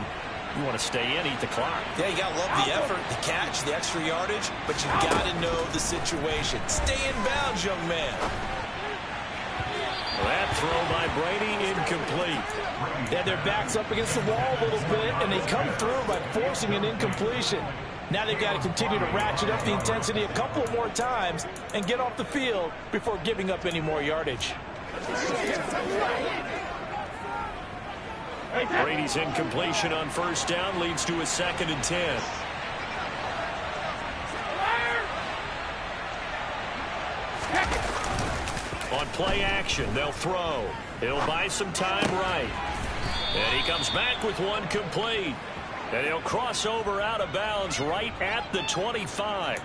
E: You want to stay in, eat the clock.
F: Yeah, you got to love the effort, the catch, the extra yardage, but you got to know the situation. Stay in bounds, young man.
E: That throw by Brady incomplete.
F: Yeah, their back's up against the wall a little bit, and they come through by forcing an incompletion. Now they've got to continue to ratchet up the intensity a couple more times and get off the field before giving up any more yardage.
E: Brady's incompletion on first down leads to a 2nd and 10. On play action, they'll throw. He'll buy some time right. And he comes back with one complete. And he'll cross over out of bounds right at the 25.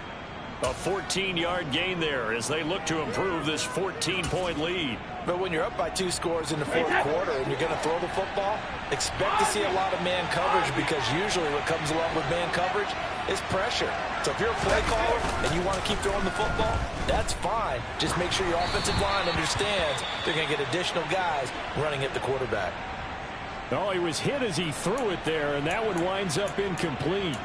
E: A 14-yard gain there as they look to improve this 14-point lead.
F: But when you're up by 2 scores in the fourth quarter and you're going to throw the football, expect to see a lot of man coverage because usually what comes along with man coverage is pressure. So if you're a play caller and you want to keep throwing the football, that's fine. Just make sure your offensive line understands they're going to get additional guys running at the quarterback.
E: Oh, he was hit as he threw it there, and that one winds up incomplete.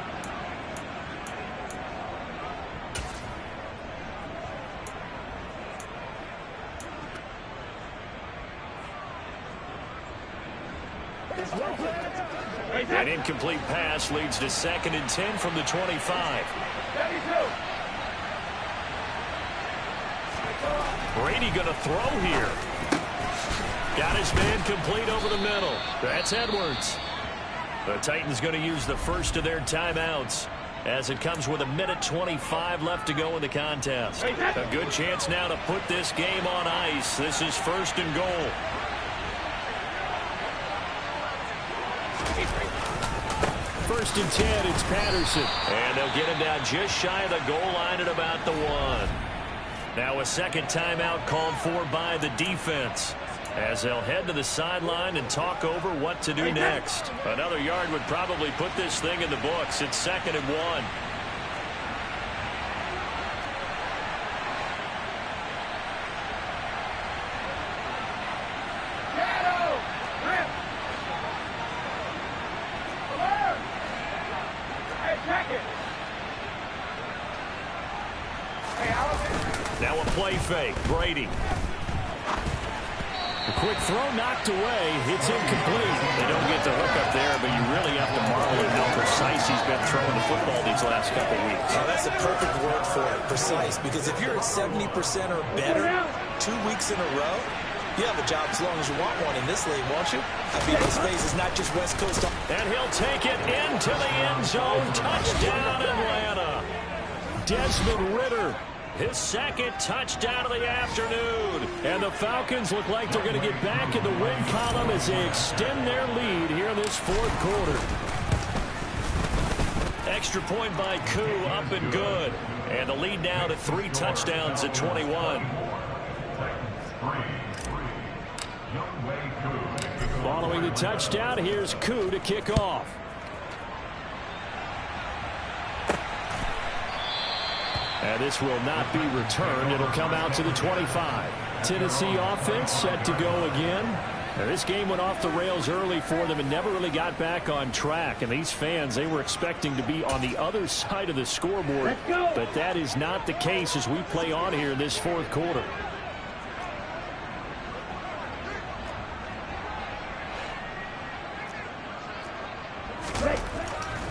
E: An incomplete pass leads to 2nd and 10 from the 25. Brady going to throw here. Got his man complete over the middle. That's Edwards. The Titans going to use the first of their timeouts as it comes with 1:25 left to go in the contest. A good chance now to put this game on ice. This is 1st and goal. First and 10, it's Patterson. And they'll get him down just shy of the goal line at about the 1. Now a second timeout called for by the defense as they'll head to the sideline and talk over what to do next. Another yard would probably put this thing in the books. It's 2nd and 1. Now a play fake. Brady. A quick throw knocked away. It's incomplete. They don't get the hook up there, but you really have to marvel at how precise he's been throwing the football these last couple weeks.
F: Oh, that's the perfect word for it, precise, because if you're at 70% or better 2 weeks in a row, you have a job as long as you want one in this league, won't you? I mean, this phase is not just West Coast.
E: And he'll take it into the end zone. Touchdown, Atlanta. Desmond Ridder. His 2nd touchdown of the afternoon. And the Falcons look like they're going to get back in the win column as they extend their lead here in this 4th quarter. extra point by Koo, up and good. And the lead now to 3 touchdowns at 21. Following the touchdown, here's Koo to kick off. And this will not be returned. It'll come out to the 25. Tennessee offense set to go again. Now, this game went off the rails early for them and never really got back on track. And these fans, they were expecting to be on the other side of the scoreboard. But that is not the case as we play on here in this fourth quarter.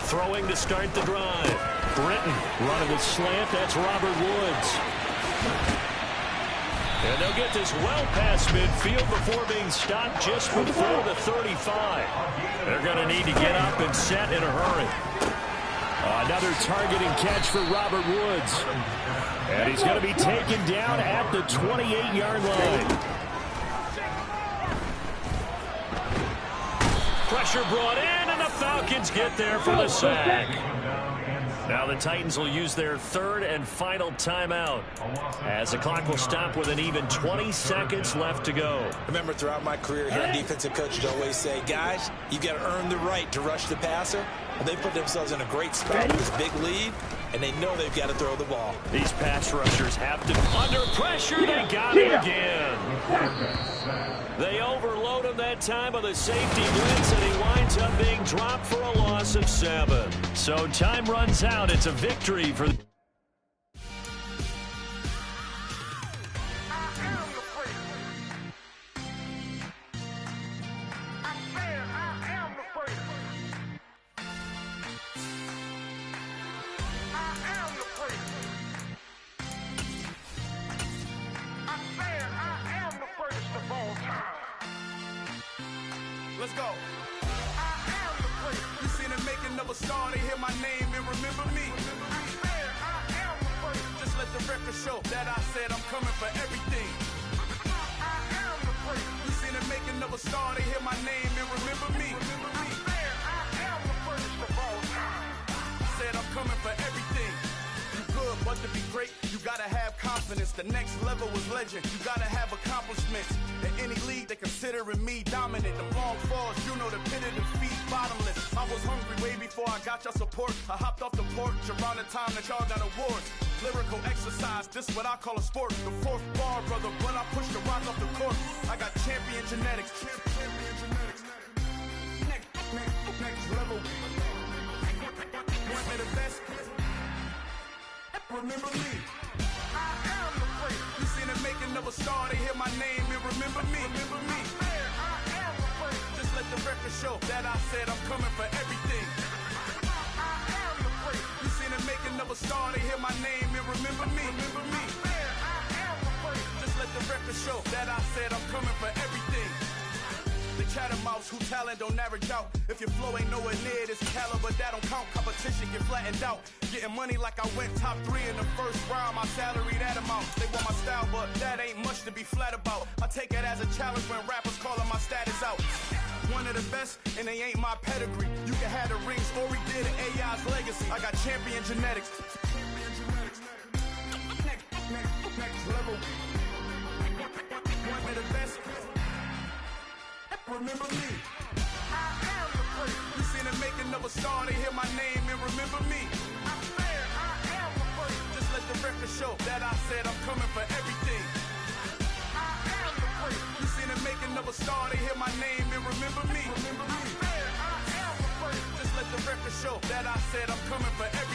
E: Throwing to start the drive. Britton running the slant. That's Robert Woods. And they'll get this well past midfield before being stopped just before the 35. They're going to need to get up and set in a hurry. Another targeting catch for Robert Woods. And he's going to be taken down at the 28-yard line. Pressure brought in, and the Falcons get there for the sack. Now the Titans will use their third and final timeout as the clock will stop with an even 20 seconds left to go.
F: Remember, throughout my career, hearing defensive coaches always say, guys, you got to earn the right to rush the passer. And they put themselves in a great spot with this big lead, and they know they've got to throw the ball.
E: These pass rushers have to, under pressure, they got it again. They overload him that time of the safety blitz, and he winds up being dropped for a loss of 7. So time runs out. It's a victory for the
A: Let's go. You seen the making of a star, they hear my name and remember me. Just let the record show that I said I'm coming for everything. You seen the making of a star, they hear my name and remember me. Said I'm coming for everything. You good, but to be great, you gotta have confidence. The next level was legend. You gotta have accomplishments. In any league, they considering me dominant. The long falls, you know the pit of defeat, bottomless. I was hungry way before I got your support. I hopped off the porch around the time that y'all got awards. Lyrical exercise, this what I call a sport. The fourth bar, brother, when I push the rock off the court. I got champion genetics. Next level. Want me the best? Remember me. I am the great. You seen the making of a star, they hear my name and remember me. Remember me. I am the great. Just let the record show that I said I'm coming for everything. I am the great. You seen the making of a star, they hear my name and remember me. Remember me. I am the great. Just let the record show that I said I'm coming for everything. The chattermouths who talent don't average out. If your flow ain't nowhere near this caliber, that don't count. Competition get flattened out. Getting money like I went top 3 in the first round. My salary that amount. They want my style, but that ain't much to be flat about. I take it as a challenge when rappers calling my status out. One of the best, and they ain't my pedigree. You can have the rings, or we did an AI's legacy. I got champion genetics. Next level. One of the best. Remember me. I am the great. You seen the making of a star, they hear my name and remember me. I said I am the great. Just let the record show that I said I'm coming for everything. I am the great. You seen the making of a star, they hear my name and remember me. Remember me. I said I am the great. Just let the record show that I said I'm coming for everything.